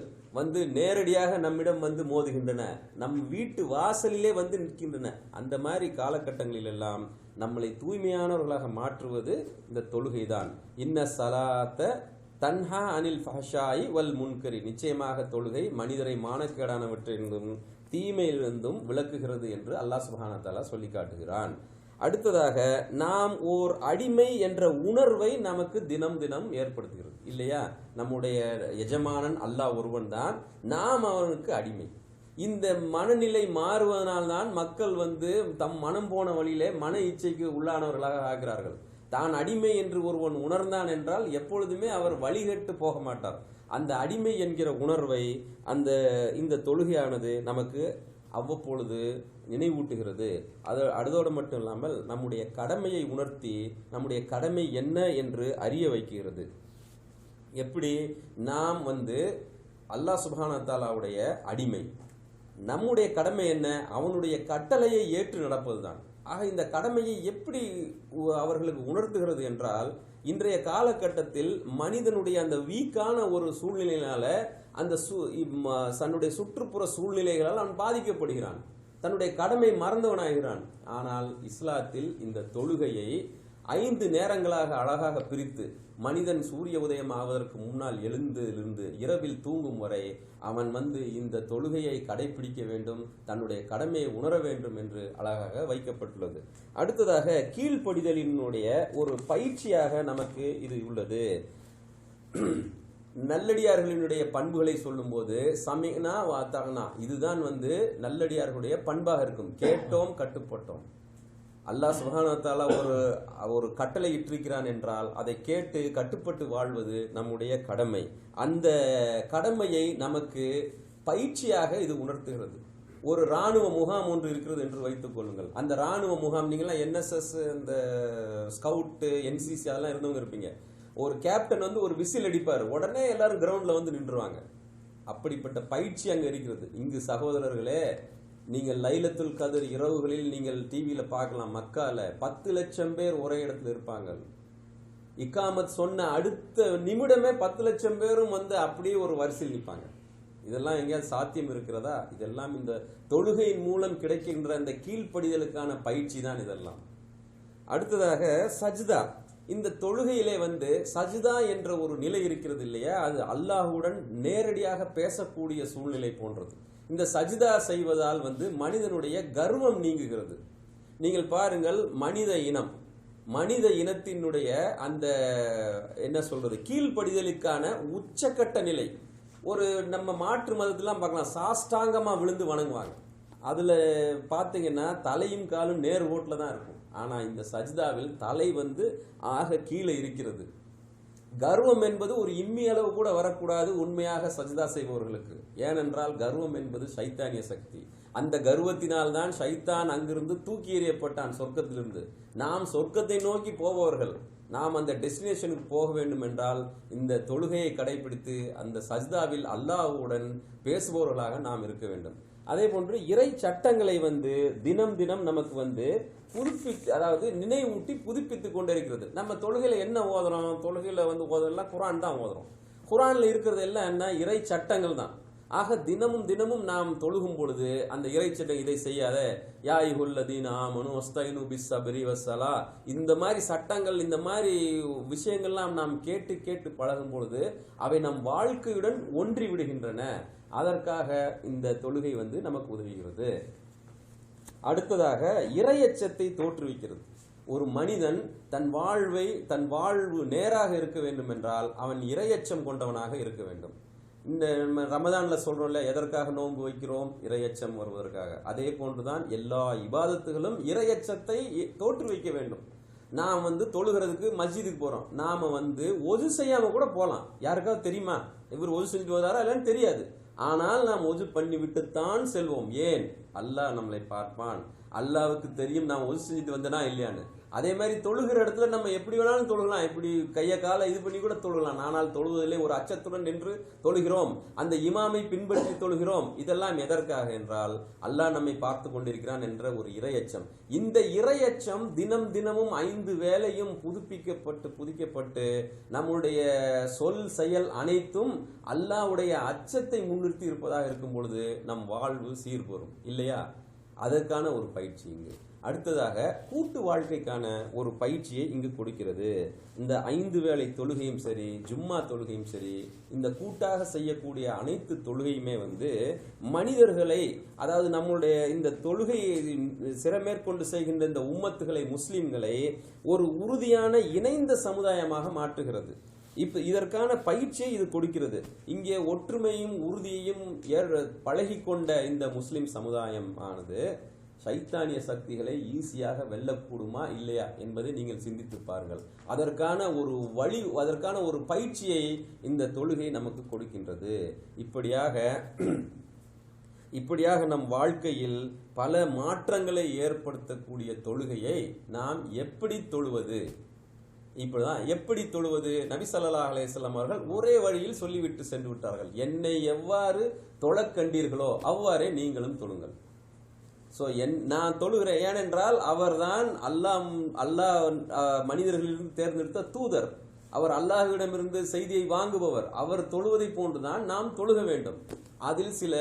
நேரடியாக நம்மிடம் மோதுகின்றன, நம் வீட்டு வாசலிலே நிற்கின்றன. அந்த மாதிரி காலகட்டங்களில் எல்லாம் நம்மளை தூய்மையானவர்களாக மாற்றுவது இந்த தொழுகைதான். இன்ன ஸலாத்த தன்ஹா அனில் ஃபஹ்ஷாயி வல் முன்கரி, நிச்சயமாக தொழுகை மனிதரை மானக்கேடானவற்றிலிருந்தும் தீமையிலிருந்தும் விளக்குகிறது என்று அல்லாஹ் சுப்ஹானஹு வ தஆலா சொல்லி காட்டுகிறான். அடுத்ததாக, நாம் ஓர் அடிமை என்ற உணர்வை நமக்கு தினம் ஏற்படுத்துகிறது இல்லையா? நம்முடைய எஜமானன் அல்லாஹ் ஒருவன் தான், நாம் அவனுக்கு அடிமை. இந்த மனநிலை மாறுவதனால்தான் மக்கள் தம் மனம் போன வழியிலே மன இச்சைக்கு உள்ளானவர்களாக ஆகிறார்கள். தான் அடிமை என்று ஒருவன் உணர்ந்தான் என்றால் எப்பொழுதுமே அவர் வழிகட்டு போக மாட்டார். அந்த அடிமை என்கிற உணர்வை இந்த தொழுகையானது நமக்கு அவ்வப்பொழுது நினைவூட்டுகிறது. அதோடு மட்டும் இல்லாமல் நம்முடைய கடமையை உணர்த்தி நம்முடைய கடமை என்ன என்று அறிய வைக்கிறது. எப்படி நாம் அல்லாஹ் சுப்ஹானஹு வ தஆலாவுடைய அடிமை, நம்முடைய கடமை என்ன? அவனுடைய கட்டளையை ஏற்று நடப்பதுதான். ஆக இந்த கடமையை எப்படி அவர்களுக்கு உணர்த்துகிறது என்றால், இன்றைய காலகட்டத்தில் மனிதனுடைய அந்த வீக்கான ஒரு சூழ்நிலையினால தன்னுடைய சுற்றுப்புற சூழ்நிலைகளால் அவன் பாதிக்கப்படுகிறான், தன்னுடைய கடமை மறந்தவனாகிறான். ஆனால் இஸ்லாத்தில் இந்த தொழுகையை 5 நேரங்களாக அழகாக பிரித்து, மனிதன் சூரிய உதயம் ஆவதற்கு முன்னால் எழுந்திருந்து இரவில் தூங்கும் வரை அவன் இந்த தொழுகையை கடைபிடிக்க வேண்டும், தன்னுடைய கடமையை உணர வேண்டும் என்று அழகாக வைக்கப்பட்டுள்ளது. அடுத்ததாக கீழ்ப்படிதலினுடைய ஒரு பயிற்சியாக நமக்கு இது உள்ளது. நல்லடியார்களினுடைய பண்புகளை சொல்லும் போது சமினா வாத்தானா, இதுதான் நல்லடியார்களுடைய பண்பாக இருக்கும். கேட்டோம், கட்டுப்பட்டோம். அல்லாஹ் சுப்ஹானஹு வ தஆலா ஒரு கட்டளை இட்டிருக்கிறான் என்றால் அதை கேட்டு கட்டுப்பட்டு வாழ்வது நம்முடைய கடமை. அந்த கடமையை நமக்கு பயிற்சியாக இது உணர்த்துகிறது. ஒரு ராணுவ முகாம் ஒன்று இருக்கிறது என்று வைத்துக் கொள்ளுங்கள். அந்த ராணுவ முகாம், நீங்களாம் NSS, இந்த ஸ்கவுட்டு, NCC அதெல்லாம் இருந்தவங்க இருப்பீங்க. ஒரு கேப்டன் ஒரு விசில் அடிப்பார், உடனே எல்லாரும் கிரவுண்ட்ல நின்றுவாங்க. அப்படிப்பட்ட பயிற்சி அங்க இருக்கிறது. இங்கு சகோதரர்களே, நீங்கள் லைலத்துல் கத்ர் இரவுகளில் நீங்கள் டிவியில பார்க்கலாம். மக்கால 10 லட்சம் பேர் ஒரே இடத்துல இருப்பாங்க. இக்காமத் சொன்ன அடுத்த நிமிடமே 10 லட்சம் பேரும் அப்படியே ஒரு வரிசையில் நிற்பாங்க. இதெல்லாம் எங்கேயாவது சாத்தியம் இருக்கிறதா? இதெல்லாம் இந்த தொழுகையின் மூலம் கிடைக்கின்ற அந்த கீழ்ப்படிதலுக்கான பயிற்சி தான் இதெல்லாம். அடுத்ததாக சஜ்தா. இந்த தொழுகையிலே சஜ்தா என்ற ஒரு நிலை இருக்கிறது இல்லையா, அது அல்லாஹுடன் நேரடியாக பேசக்கூடிய சூழ்நிலை போன்றது. இந்த சஜ்தா செய்வதால் மனிதனுடைய கர்வம் நீங்குகிறது. நீங்கள் பாருங்கள், மனித இனத்தினுடைய அந்த என்ன சொல்றது, கீழ்ப்படிதலுக்கான உச்சக்கட்ட நிலை. நம்ம மாற்று மதத்தெல்லாம் பார்க்கலாம், சாஷ்டாங்கமா விழுந்து வணங்குவாங்க. அதுல பாத்தீங்கன்னா தலையும் காலும் நேர் ஓட்டுல தான் இருக்கும். ஆனா இந்த சஜ்தாவில் தலை ஆக கீழே இருக்கிறது. கர்வம் என்பது ஒரு இம்மி அளவு கூட வரக்கூடாது உண்மையாக சஜ்தா செய்பவர்களுக்கு. ஏனென்றால் கர்வம் என்பது சைத்தானிய சக்தி. அந்த கர்வத்தினால் தான் சைத்தான் அங்கிருந்து தூக்கி எறியப்பட்டான் சொர்க்கத்திலிருந்து. நாம் சொர்க்கத்தை நோக்கி போபவர்கள், நாம் அந்த டெஸ்டினேஷனுக்கு போக வேண்டும் என்றால் இந்த தொழுகையை கடைபிடித்து அந்த சஜ்தாவில் அல்லாஹ்வுடன் பேசுபவர்களாக நாம் இருக்க வேண்டும். அதே போன்று இறை சட்டங்களை தினம் தினம் நமக்கு அதாவது நினைவூட்டி புதுப்பித்துக் கொண்டே இருக்கிறது. நம்ம தொழுகையில என்ன ஓதுறோம்? தொழுகையில ஓதுறோம் குர்ஆன் தான் ஓதுறோம். குர்ஆன்ல இருக்கிறது எல்லாம் என்ன? இறை சட்டங்கள் தான். ஆக தினமும் நாம் தொழுகும் பொழுது அந்த இறை சட்டம், இதை செய்யாத, யா அய்யுஹல்லதீன ஆமனு வஸ்தைனு பிஸ்ஸப்ரி வஸ்ஸலா, இந்த மாதிரி சட்டங்கள், இந்த மாதிரி விஷயங்கள்லாம் நாம் கேட்டு கேட்டு பழகும் பொழுது அவை நம் வாழ்க்கையுடன் ஒன்றி விடுகின்றன. அதற்காக இந்த தொழுகை நமக்கு உதவுகிறது. அடுத்ததாக இறையச்சத்தை தோற்றுவிக்கிறது. ஒரு மனிதன் தன் வாழ்வு நேராக இருக்க வேண்டும் என்றால் அவன் இறையச்சம் கொண்டவனாக இருக்க வேண்டும். இந்த ரமதான்ல சொல்றோம்ல, எதற்காக நோன்பு வைக்கிறோம்? இறையச்சம் வருவதற்காக. அதே போன்றுதான் எல்லா இபாதத்துகளும் இறையச்சத்தை தோற்றுவிக்க வேண்டும். நாம் தொழுகிறதுக்கு மஸ்ஜிதுக்கு போறோம், நாம ஒது செய்யாம கூட போலாம். யாருக்காவது தெரியுமா இவர் ஒது செஞ்சுட்டு வந்தாரா இல்லைன்னு தெரியாது. ஆனால் நாம் ஒது பண்ணி விட்டுத்தான் செல்வோம். ஏன்? அல்லாஹ் நம்மளை பார்ப்பான், அல்லாஹ்வுக்கு தெரியும் நாம் ஒது செஞ்சுட்டு வந்தனா இல்லையான்னு. அதே மாதிரி தொழுகிற இடத்துல நம்ம எப்படி வேணாலும் தொழுகலாம், இப்படி கையை காலை இது பண்ணி கூட தொழுகலாம். ஆனால் தொழுவதிலே ஒரு அச்சத்துடன் நின்று தொழுகிறோம், அந்த இமாமை பின்பற்றி தொழுகிறோம். இதெல்லாம் எதற்காக என்றால் அல்லாஹ் நம்மை பார்த்து கொண்டிருக்கிறான் என்ற ஒரு இறையச்சம். இந்த இறையச்சம் தினமும் 5 வேளையும் புதுப்பிக்கப்பட்டு நம்முடைய சொல் செயல் அனைத்தும் அல்லாஹ்வுடைய அச்சத்தை முன்னிறுத்தி இருப்பதாக இருக்கும் பொழுது நம் வாழ்வு சீர்பெறும் இல்லையா? அதற்கான ஒரு பயிற்சி இங்கு. அடுத்ததாக கூட்டு வாழ்க்கைக்கான ஒரு பயிற்சியை இங்கு கொடுக்கிறது. இந்த 5 வேளை தொழுகையும் சரி, ஜும்மா தொழுகையும் சரி, இந்த கூட்டாக செய்யக்கூடிய அனைத்து தொழுகையுமே மனிதர்களை, அதாவது நம்முடைய இந்த தொழுகையை சிறமேற்கொண்டு செய்கின்ற இந்த உம்மத்துகளை, முஸ்லிம்களை ஒரு உறுதியான இணைந்த சமுதாயமாக மாற்றுகிறது. இப்ப இதற்கான பயிற்சியை இது கொடுக்கிறது. இங்கே ஒற்றுமையும் உறுதியையும் பழகி கொண்ட இந்த முஸ்லிம் சமுதாயம் ஆனது சைத்தானிய சக்திகளை ஈஸியாக வெல்லக்கூடுமா இல்லையா என்பதை நீங்கள் சிந்தித்து பாருங்கள். அதற்கான ஒரு பயிற்சியை இந்த தொழுகை நமக்கு கொடுக்கின்றது. இப்படியாக நம் வாழ்க்கையில் பல மாற்றங்களை ஏற்படுத்தக்கூடிய தொழுகையை நாம் எப்படி தொழுவது? இப்படிதான் எப்படி தொழுவது? நபி ஸல்லல்லாஹு அலைஹி வஸல்லம் அவர்கள் ஒரே வழியில் சொல்லிவிட்டு சென்று விட்டார்கள். என்னை எவ்வாறு தொழக் கண்டீர்களோ அவ்வாறே நீங்களும் தொழுங்கள். நான் தொழுகிறேன், ஏனென்றால் அவர்தான் அல்லாஹ் மனிதர்களிலிருந்து தேர்ந்தெடுத்த தூதர். அவர் அல்லாஹ்விடமிருந்து செய்தியை வாங்குபவர். அவர் தொழுவதை போன்றுதான் நாம் தொழுக வேண்டும். அதில் சில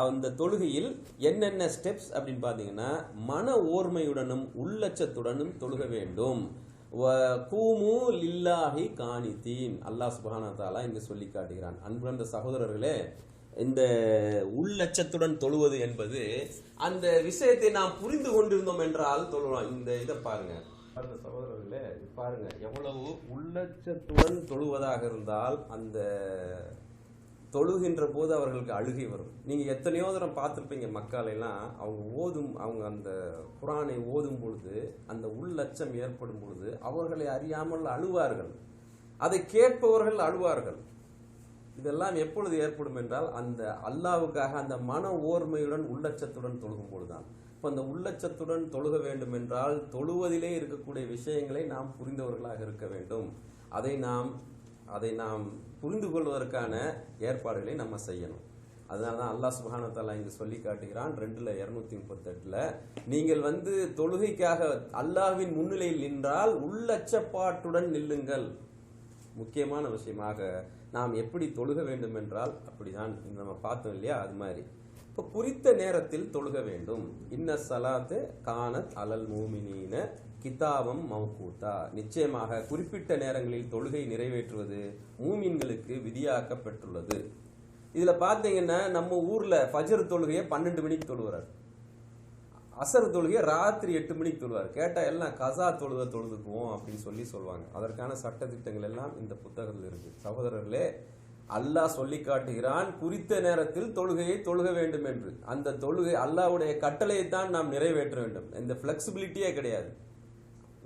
அந்த தொழுகையில் என்னென்ன ஸ்டெப்ஸ் அப்படின்னு பாத்தீங்கன்னா, மன ஓர்மையுடனும் உள்ளச்சத்துடனும் தொழுக வேண்டும். கூமு லில்லாஹி கானிதீன், அல்லாஹ் சுப்ஹானஹு வ தஆலா இங்கு சொல்லி காட்டுகிறான். அன்புள்ள சகோதரர்களே, இந்த உள்ளச்சத்துடன் தொழுவது என்பது அந்த விஷயத்தை நாம் புரிந்து கொண்டிருந்தோம் என்றால் தொழுவோம். இந்த இதை பாருங்க சகோதரர்களே, பாருங்க எவ்வளவு உள்ளச்சத்துடன் தொழுவதாக இருந்தால் அந்த தொழுகின்ற போது அவர்களுக்கு அழுகை வரும். நீங்க எத்தனையோ தரம் பார்த்திருப்பீங்க. மக்கள் எல்லாம் அவங்க அந்த குர்ஆனை ஓதும் பொழுது அந்த உள்ளச்சம் ஏற்படும் பொழுது அவர்களை அறியாமல் அழுவார்கள். அதை கேட்பவர்கள் அழுவார்கள். இதெல்லாம் எப்பொழுது ஏற்படும் என்றால் அந்த அல்லாஹ்வுக்காக அந்த மன ஓர்மையுடன் உள்ளச்சத்துடன் தொழுகும் பொழுதுதான். இப்போ அந்த உள்ளச்சத்துடன் தொழுக வேண்டும் என்றால் தொழுவதிலே இருக்கக்கூடிய விஷயங்களை நாம் புரிந்தவர்களாக இருக்க வேண்டும். அதை நாம் புரிந்து கொள்வதற்கான ஏற்பாடுகளை நம்ம செய்யணும். அதனாலதான் அல்லாஹ் சுப்ஹானஹு வ தஆலா இங்கு சொல்லி காட்டுகிறான் 2:238 நீங்கள் தொழுகைக்காக அல்லாஹ்வின் முன்னிலையில் நின்றால் உள்ளச்சப்பாட்டுடன் நில்லுங்கள். முக்கியமான விஷயமாக நாம் எப்படி தொழுக வேண்டும் என்றால் அப்படிதான் நம்ம பார்த்தோம் இல்லையா? அது மாதிரி இப்போ குறித்த நேரத்தில் தொழுக வேண்டும். இன்ன ஸலாத்து கானத் அலல் மூமினீன கிதாபம் மௌகூதா, நிச்சயமாக குறிப்பிட்ட நேரங்களில் தொழுகை நிறைவேற்றுவது மூமின்களுக்கு விதியாக்கப்பட்டுள்ளது. இதுல பாத்தீங்கன்னா நம்ம ஊர்ல ஃபஜ்ர் தொழுகையை 12 மணிக்கு தொழுகிறார், அசர் தொழுகையை ராத்திரி 8 மணிக்கு தொழுவார். கேட்டா எல்லாம் கசா தொழுதுக்குவோம் அப்படின்னு சொல்லுவாங்க. அதற்கான சட்ட திட்டங்கள் எல்லாம் இந்த புத்தகத்தில் இருக்கு. சகோதரர்களே, அல்லாஹ் சொல்லி காட்டுகிறான் குறித்த நேரத்தில் தொழுகையை தொழுக வேண்டும் என்று. அந்த தொழுகை அல்லாஹ்வுடைய கட்டளையை தான் நாம் நிறைவேற்ற வேண்டும். இந்த பிளெக்சிபிலிட்டியே கிடையாது.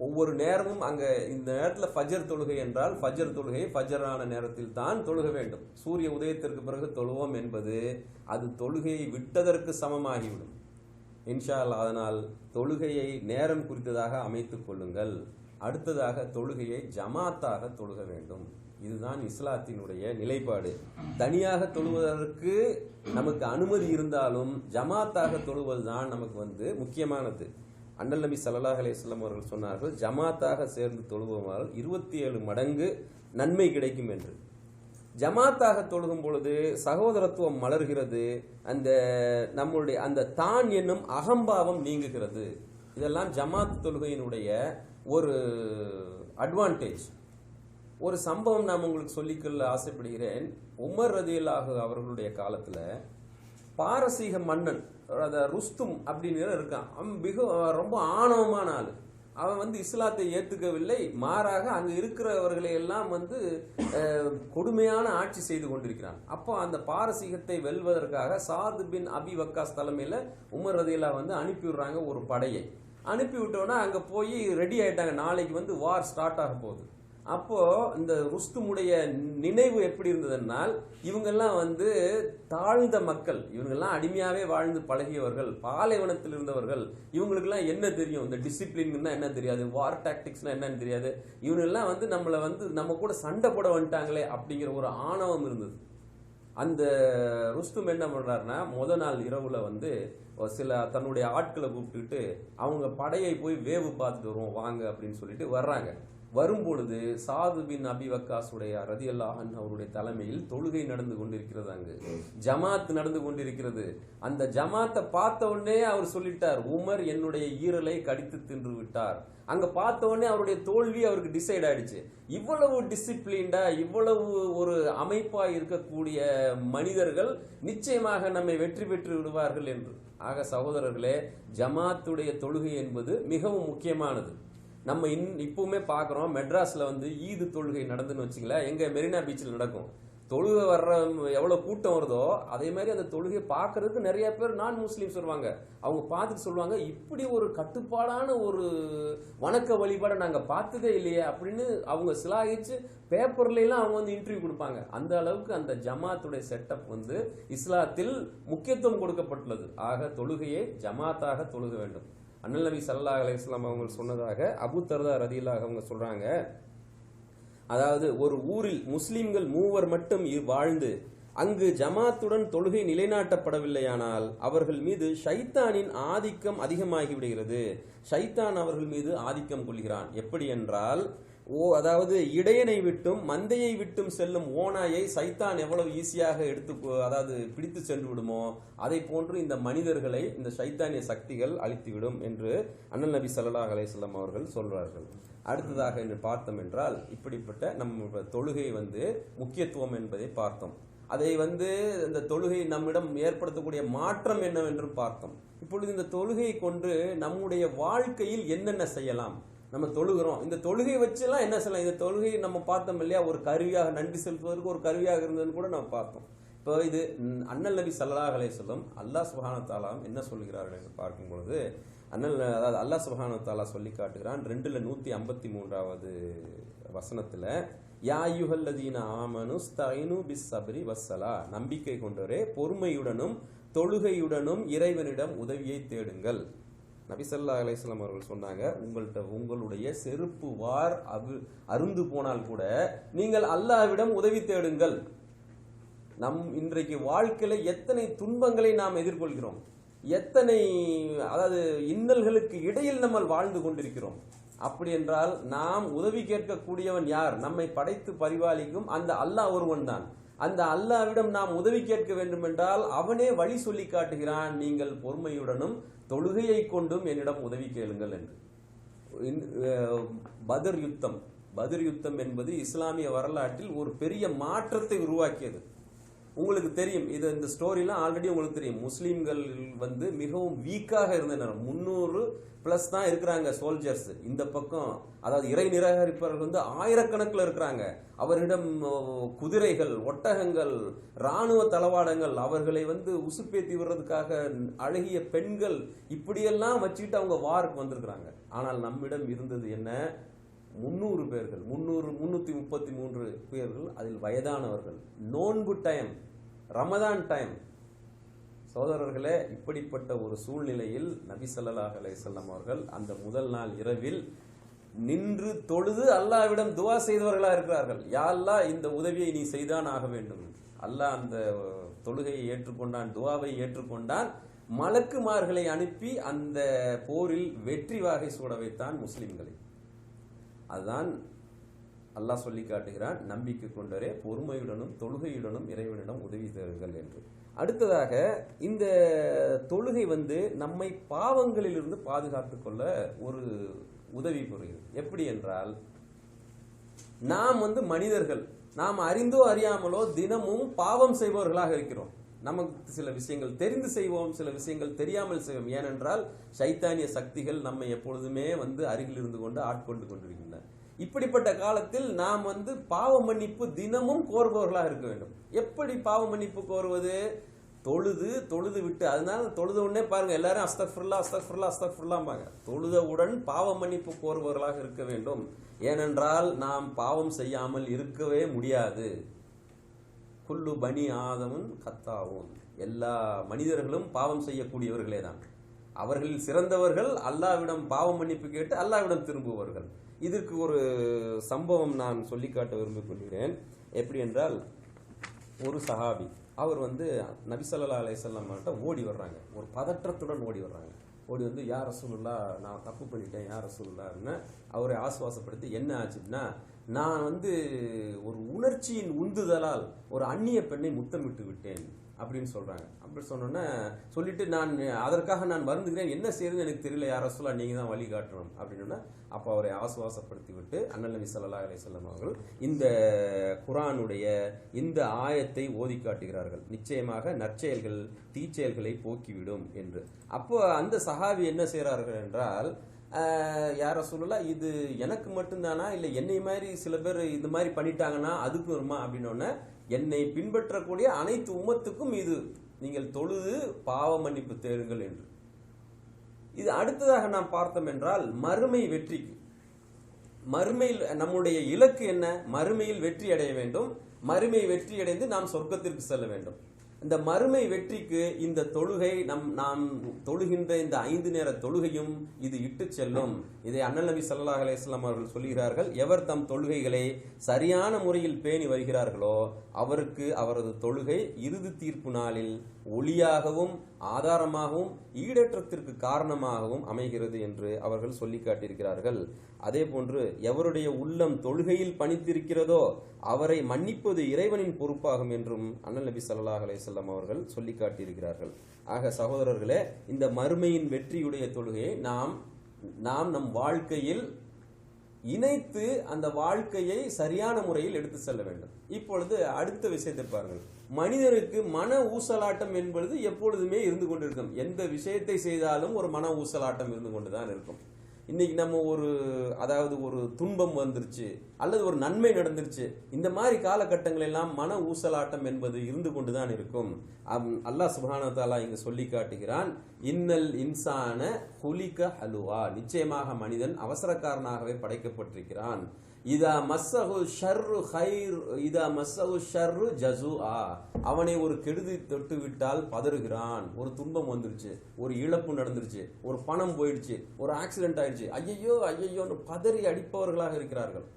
ஒவ்வொரு நேரமும் அங்க இந்த நேரத்துல ஃபஜ்ர் தொழுகை என்றால் ஃபஜ்ர் தொழுகை ஃபஜ்ரான நேரத்தில் தான் தொழுக வேண்டும். சூரிய உதயத்திற்கு பிறகு தொழுவோம் என்பது அது தொழுகையை விட்டதற்கு சமமாகிவிடும். இன்ஷா அல்லாஹ் அதனால் தொழுகையை நேரம் குறித்ததாக அமைத்துக் கொள்ளுங்கள். அடுத்ததாக தொழுகையை ஜமாத்தாக தொழுக வேண்டும். இதுதான் இஸ்லாத்தினுடைய நிலைப்பாடு. தனியாக தொழுவதற்கு நமக்கு அனுமதி இருந்தாலும் ஜமாத்தாக தொழுவதுதான் நமக்கு முக்கியமானது. அண்ணல் நபி ஸல்லல்லாஹு அலைஹி வஸல்லம் அவர்கள் சொன்னார்கள், ஜமாத்தாக சேர்ந்து தொழுபவர்கள் 27 மடங்கு நன்மை கிடைக்கும் என்று. ஜமாத்தாக தொழுகும் பொழுது சகோதரத்துவம் மலர்கிறது. அந்த நம்முடைய அந்த தான் என்னும் அகம்பாவம் நீங்குகிறது. இதெல்லாம் ஜமாத் தொழுகையினுடைய ஒரு அட்வான்டேஜ். ஒரு சம்பவம் நான் உங்களுக்கு சொல்லிக்கொள்ள ஆசைப்படுகிறேன். உமர் ரலியல்லாஹு அவர்களுடைய காலத்துல பாரசீக மன்னன் ருஸ்தும் அப்படின்னு இருக்கான். அவன் ரொம்ப ஆணவமான ஆளு. அவன் இஸ்லாத்தை ஏத்துக்கவில்லை. மாறாக அங்கு இருக்கிறவர்களை எல்லாம் கொடுமையான ஆட்சி செய்து கொண்டிருக்கிறான். அப்போ அந்த பாரசீகத்தை வெல்வதற்காக சாத் பின் அபி வக்காஸ் தலைமையில உமர் ரலியல்லாஹு அனுப்பி விடுறாங்க ஒரு படையை. அனுப்பி விட்டோன்னா அங்க போய் ரெடி ஆயிட்டாங்க. நாளைக்கு வார் ஸ்டார்ட் ஆக போகுது. அப்போ இந்த ருஸ்துமுடைய நினைவு எப்படி இருந்ததுன்னால், இவங்கெல்லாம் தாழ்ந்த மக்கள், இவங்கெல்லாம் அடிமையாவே வாழ்ந்து பழகியவர்கள், பாலைவனத்தில் இருந்தவர்கள். இவங்களுக்கெல்லாம் என்ன தெரியும்? இந்த டிசிப்ளின் என்ன தெரியாது, வார் டாக்டிக்ஸ்னா என்னன்னு தெரியாது. இவங்கெல்லாம் நம்மளை நம்ம கூட சண்டை போட வந்துட்டாங்களே அப்படிங்கிற ஒரு ஆணவம் இருந்தது. அந்த ருஸ்தும் என்ன பண்றாருன்னா, முத நாள் இரவுல சில தன்னுடைய ஆட்களை கூப்பிட்டுட்டு அவங்க படையை போய் வேவு பார்த்துட்டு வருவோம் வாங்க அப்படின்னு சொல்லிட்டு வர்றாங்க. வரும்பொழுது சாது பின் அபி வக்காஸுடைய ரலியல்லாஹு அன்ஹு அவருடைய தலைமையில் தொழுகை நடந்து கொண்டிருக்கிறது. அங்கு ஜமாத் நடந்து கொண்டிருக்கிறது. அந்த ஜமாத்தை பார்த்த உடனே அவர் சொல்லிட்டார், உமர் என்னுடைய ஈரலை கடித்து தின்று விட்டார். அங்க பார்த்த உடனே அவருடைய தோல்வி அவருக்கு டிசைட் ஆயிடுச்சு. இவ்வளவு டிசிப்ளின்டா, இவ்வளவு ஒரு அமைப்பா இருக்கக்கூடிய மனிதர்கள் நிச்சயமாக நம்மை வெற்றி பெற்று விடுவார்கள் என்று. ஆக சகோதரர்களே, ஜமாத்துடைய தொழுகை என்பது மிகவும் முக்கியமானது. நம்ம இப்பவுமே பார்க்குறோம், மெட்ராஸில் வந்து ஈது தொழுகை நடந்துன்னு வச்சுங்களேன், எங்கள் மெரினா பீச்சில் நடக்கும். தொழுகை வர்ற எவ்வளோ கூட்டம் வருதோ அதே மாதிரி அந்த தொழுகையை பார்க்கறதுக்கு நிறைய பேர் நான் முஸ்லீம்ஸ் வருவாங்க. அவங்க பார்த்துட்டு சொல்லுவாங்க, இப்படி ஒரு கட்டுப்பாடான ஒரு வணக்க வழிபாடை நாங்கள் பார்த்ததே இல்லையே அப்படின்னு அவங்க சிலாகிச்சு பேப்பர்லாம் அவங்க வந்து இன்டர்வியூ கொடுப்பாங்க. அந்த அளவுக்கு அந்த ஜமாத்துடைய செட்டப் வந்து இஸ்லாத்தில் முக்கியத்துவம் கொடுக்கப்பட்டுள்ளது. ஆக தொழுகையை ஜமாத்தாக தொழுக வேண்டும். அண்ணல் நபி ஸல்லல்லாஹு அலைஹி வஸல்லம் அவங்க சொன்னதாக அபூ தர்தா ரலியல்லாஹு அவங்க சொல்றாங்க, அதாவது ஒரு ஊரில் முஸ்லிம்கள் 3 மட்டும் வாழ்ந்து அங்கு ஜமாத்துடன் தொழுகை நிலைநாட்டப்படவில்லையானால் அவர்கள் மீது ஷைத்தானின் ஆதிக்கம் அதிகமாகி விடுகிறது. ஷைத்தான் அவர்கள் மீது ஆதிக்கம் கொள்கிறான். எப்படி என்றால், அதாவது இடையனை விட்டும் மந்தையை விட்டும் செல்லும் ஓநாயை சைத்தான் எவ்வளவு ஈஸியாக அதாவது பிடித்து சென்று விடுமோ அதை போன்று இந்த மனிதர்களை இந்த சைத்தானிய சக்திகள் அழித்துவிடும் என்று அண்ணல் நபி ஸல்லல்லாஹு அலைஹி வஸல்லம் அவர்கள் சொல்வார்கள். அடுத்ததாக என்று பார்த்தோம் என்றால், இப்படிப்பட்ட நம்ம தொழுகை வந்து முக்கியத்துவம் என்பதை பார்த்தோம். அதை வந்து இந்த தொழுகை நம்மிடம் ஏற்படுத்தக்கூடிய மாற்றம் என்னவென்று பார்த்தோம். இப்பொழுது இந்த தொழுகையை கொண்டு நம்முடைய வாழ்க்கையில் என்னென்ன செய்யலாம்? நம்ம தொழுகிறோம், இந்த தொழுகை வச்சுலாம் என்ன செய்யலாம்? இந்த தொழுகை நம்ம பார்த்தோம் இல்லையா, ஒரு கருவியாக, நன்றி செலுத்துவதற்கு ஒரு கருவியாக இருந்ததுன்னு கூட நம்ம பார்த்தோம். இப்போ இது அண்ணல் நபி ஸல்லல்லாஹு அலைஹி வஸல்லம் அல்லாஹ் சுப்ஹானஹு வ தஆலா என்ன சொல்கிறார்கள் என்று பார்க்கும் பொழுது, அதாவது அல்லாஹ் சுப்ஹானஹு வ தஆலா சொல்லி காட்டுகிறான் 2:153 வசனத்துல, யா அய்யுஹல்லதீன ஆமனு ஸ்தஈனு பிஸ்ஸப்ரி வஸ்ஸலா, நம்பிக்கை கொண்டவரே பொறுமையுடனும் தொழுகையுடனும் இறைவனிடம் உதவியை தேடுங்கள். நபி ஸல்லல்லாஹு அலைஹி வஸல்லம் அவர்கள் சொன்னாங்க, உங்களுடைய செருப்பு வார் அருந்து போனால் கூட நீங்கள் அல்லாஹ்விடம் உதவி தேடுங்கள். இன்றைக்கு வாழ்க்கையில எத்தனை துன்பங்களை நாம் எதிர்கொள்கிறோம், எத்தனை அதாவது இன்னல்களுக்கு இடையில் நம்ம வாழ்ந்து கொண்டிருக்கிறோம். அப்படி என்றால் நாம் உதவி கேட்கக்கூடியவன் யார்? நம்மை படைத்து பரிபாலிக்கும் அந்த அல்லாஹ் ஒருவன் தான். அந்த அல்லாஹ்விடம் நாம் உதவி கேட்க வேண்டும் என்றால் அவனே வழி சொல்லி காட்டுகிறான், நீங்கள் பொறுமையுடனும் தொழுகையை கொண்டும் என்னிடம் உதவி கேளுங்கள் என்று. பத்ர் யுத்தம் என்பது இஸ்லாமிய வரலாற்றில் ஒரு பெரிய மாற்றத்தை உருவாக்கியது. உங்களுக்கு தெரியும், இந்த ஸ்டோரிலாம் ஆல்ரெடி உங்களுக்கு தெரியும். முஸ்லீம்கள் வந்து மிகவும் வீக்காக இருந்தனர். 300+ தான் இருக்கிறாங்க சோல்ஜர்ஸ். இந்த பக்கம் அதாவது இறை நிராகரிப்பவர்கள் வந்து ஆயிரக்கணக்கில் இருக்கிறாங்க. அவரிடம் குதிரைகள், ஒட்டகங்கள், இராணுவ தளவாடங்கள், அவர்களை வந்து உசுப்பேத்தி விடுறதுக்காக அழகிய பெண்கள், இப்படியெல்லாம் வச்சுக்கிட்டு அவங்க வாருக்கு வந்திருக்கிறாங்க. ஆனால் நம்மிடம் இருந்தது என்ன? 300 பேர்கள், 333 பேர்கள், அதில் வயதானவர்கள், நோன்பு டைம், ரமதான் டைம். சகோதரர்களே, இப்படிப்பட்ட ஒரு சூழ்நிலையில் நபி ஸல்லல்லாஹு அலைஹி வஸல்லம் அவர்கள் அந்த முதல் நாள் இரவில் நின்று தொழுது அல்லாஹ்விடம் துஆ செய்தவர்களா இருக்கிறார்கள். யா அல்லாஹ், இந்த உதவியை நீ செய்தான் ஆக வேண்டும். அல்லாஹ் அந்த தொழுகையை ஏற்றுக்கொண்டான், துஆவை ஏற்றுக்கொண்டான். மலக்குமார்களை அனுப்பி அந்த போரில் வெற்றி வாகை சூட வைத்தான் முஸ்லிம்களை. அதுதான் அல்லாஹ் சொல்லி காட்டுகிறான், நம்பிக்கை கொண்டவரே பொறுமையுடனும் தொழுகையுடனும் இறைவனிடம் உதவி தேடுங்கள் என்று. அடுத்ததாக இந்த தொழுகை வந்து நம்மை பாவங்களிலிருந்து பாதுகாத்துக் கொள்ள ஒரு உதவி புரிகிறது. எப்படி என்றால், நாம் வந்து மனிதர்கள், நாம் அறிந்தோ அறியாமலோ தினமும் பாவம் செய்பவர்களாக இருக்கிறோம். நமக்கு சில விஷயங்கள் தெரிந்து செய்வோம், சில விஷயங்கள் தெரியாமல் செய்வோம். ஏனென்றால் சைத்தானிய சக்திகள் நம்மை எப்பொழுதுமே வந்து அருகில் இருந்து கொண்டு ஆட்கொண்டு கொண்டிருக்கின்றன. இப்படிப்பட்ட காலத்தில் நாம் வந்து பாவ மன்னிப்பு தினமும் கோருபவர்களாக இருக்க வேண்டும். எப்படி பாவ மன்னிப்பு கோருவது? தொழுது விட்டு. அதனால தொழுத உடனே பாருங்க, எல்லாரும் அஸ்தக்ஃபிருல்லா அஸ்தக்ஃபிருல்லா அஸ்தக்ஃபிருல்லாம்பாங்க. தொழுதவுடன் பாவ மன்னிப்பு கோருபவர்களாக இருக்க வேண்டும். ஏனென்றால் நாம் பாவம் செய்யாமல் இருக்கவே முடியாது. குல்லு பனி ஆதமுன் கத்தாவும், எல்லா மனிதர்களும் பாவம் செய்யக்கூடியவர்களே தான். அவர்களில் சிறந்தவர்கள் அல்லாஹ்விடம் பாவ மன்னிப்பு கேட்டு அல்லாஹ்விடம் திரும்புவார்கள். இதற்கு ஒரு சம்பவம் நான் சொல்லி காட்ட விரும்பிக் கொள்கிறேன். எப்படி என்றால், ஒரு சஹாபி, அவர் வந்து நபி ஸல்லல்லாஹு அலைஹி வஸல்லம் கிட்ட ஓடி வர்றாங்க. ஒரு பதற்றத்துடன் ஓடி வர்றாங்க. ஓடி வந்து, யா ரசூலுல்லாஹ், நான் தப்பு பண்ணிட்டேன் யா ரசூலுல்லாஹ்னு அவரை ஆசுவாசப்படுத்தி, என்ன ஆச்சுன்னா, நான் வந்து ஒரு உணர்ச்சியின் உந்துதலால் ஒரு அந்நிய பெண்ணை முத்தமிட்டு விட்டேன் அப்படின்னு சொல்றாங்க. அப்படி சொன்னோன்னே சொல்லிட்டு, நான் அதற்காக நான் வருந்துகிறேன், என்ன செய்யறதுன்னு எனக்கு தெரியல யா ரசூலுல்லாஹ், நீங்க தான் வழி காட்டணும் அப்படின்னா, அப்போ அவரை ஆசுவாசப்படுத்தி விட்டு அண்ணல் நபி ஸல்லல்லாஹு அலைஹி வஸல்லம் அவர்கள் இந்த குர்ஆனுடைய இந்த ஆயத்தை ஓதி காட்டுகிறார்கள். நிச்சயமாக நற்செயல்கள் தீச்செயல்களை போக்கிவிடும் என்று. அப்போ அந்த சஹாபி என்ன செய்கிறார்கள் என்றால், யார சொல்லலாம், இது எனக்கு மட்டும்தானா, இல்லை என்னை மாதிரி சில பேர் இந்த மாதிரி பண்ணிட்டாங்கன்னா அதுக்கு வருமா அப்படின்னோடனே, என்னை பின்பற்றக்கூடிய அனைத்து உம்மத்துக்கும் இது நீங்கள் தொழுது பாவ மன்னிப்பு தேடுங்கள் என்று. இது அடுத்ததாக நாம் பார்த்தோம் என்றால் மறுமை வெற்றிக்கு. மறுமையில் நம்முடைய இலக்கு என்ன? மறுமையில் வெற்றி அடைய வேண்டும். மறுமை வெற்றி அடைந்து நாம் சொர்க்கத்திற்கு செல்ல வேண்டும். இந்த மறுமை வெற்றிக்கு இந்த தொழுகை நாம் தொழுகின்ற இந்த 5 நேர தொழுகையும் இது இட்டு செல்லும். இதை அண்ணல் நபி ஸல்லல்லாஹு அலைஹி வஸல்லம் அவர்கள் சொல்கிறார்கள், எவர் தம் தொழுகைகளை சரியான முறையில் பேணி வருகிறார்களோ அவருக்கு அவரது தொழுகை இறுதி தீர்ப்பு நாளில் ஒளியாகவும் ஆதாரமாகவும் ஈடேற்றத்திற்கு காரணமாகவும் அமைகிறது என்று அவர்கள் சொல்லி காட்டியிருக்கிறார்கள். அதே போன்று எவருடைய உள்ளம் தொழுகையில் பணித்திருக்கிறதோ அவரை மன்னிப்பது இறைவனின் பொறுப்பாகும் என்றும் அண்ணல் நபி ஸல்லல்லாஹு அலைஹி வஸல்லம் அவர்கள் சொல்லி காட்டியிருக்கிறார்கள். ஆக சகோதரர்களே, இந்த மறுமையின் வெற்றியுடைய தொழுகையை நாம் நம் வாழ்க்கையில் இணைத்து அந்த வாழ்க்கையை சரியான முறையில் எடுத்து செல்ல வேண்டும். இப்பொழுது அடுத்த விஷயத்தை பாருங்கள். மனிதனுக்கு மன ஊசலாட்டம் என்பது எப்பொழுதுமே இருந்து கொண்டிருக்கும். எந்த விஷயத்தை செய்தாலும் ஒரு மன ஊசலாட்டம் இருந்து கொண்டுதான் இருக்கும். இன்னைக்கு நம்ம ஒரு துன்பம் வந்துருச்சு அல்லது ஒரு நன்மை நடந்துருச்சு, இந்த மாதிரி காலகட்டங்கள் எல்லாம் மன ஊசலாட்டம் என்பது இருந்து கொண்டுதான் இருக்கும். அல்லாஹ் சுப்ஹானஹு வ தஆலா இங்கு சொல்லி காட்டுகிறான், இன்னல் இன்சான குலிக ஹலுவா, நிச்சயமாக மனிதன் அவசரக்காரனாகவே படைக்கப்பட்டிருக்கிறான். இதா மஸ்ஸஹு ஷர்ரு கைர் இதா மஸ்ஸஹு ஷர்ரு ஜஸூஆ, அவனை ஒரு கெடுதி தொட்டு விட்டால் பதறுகிறான். ஒரு துன்பம் வந்துருச்சு, ஒரு இழப்பு நடந்துருச்சு, ஒரு பணம் போயிடுச்சு, ஒரு ஆக்சிடென்ட் ஆயிடுச்சு, ஐயையோ ஐயையோன்னு பதறி அடிப்பவர்களாக இருக்கிறார்கள்.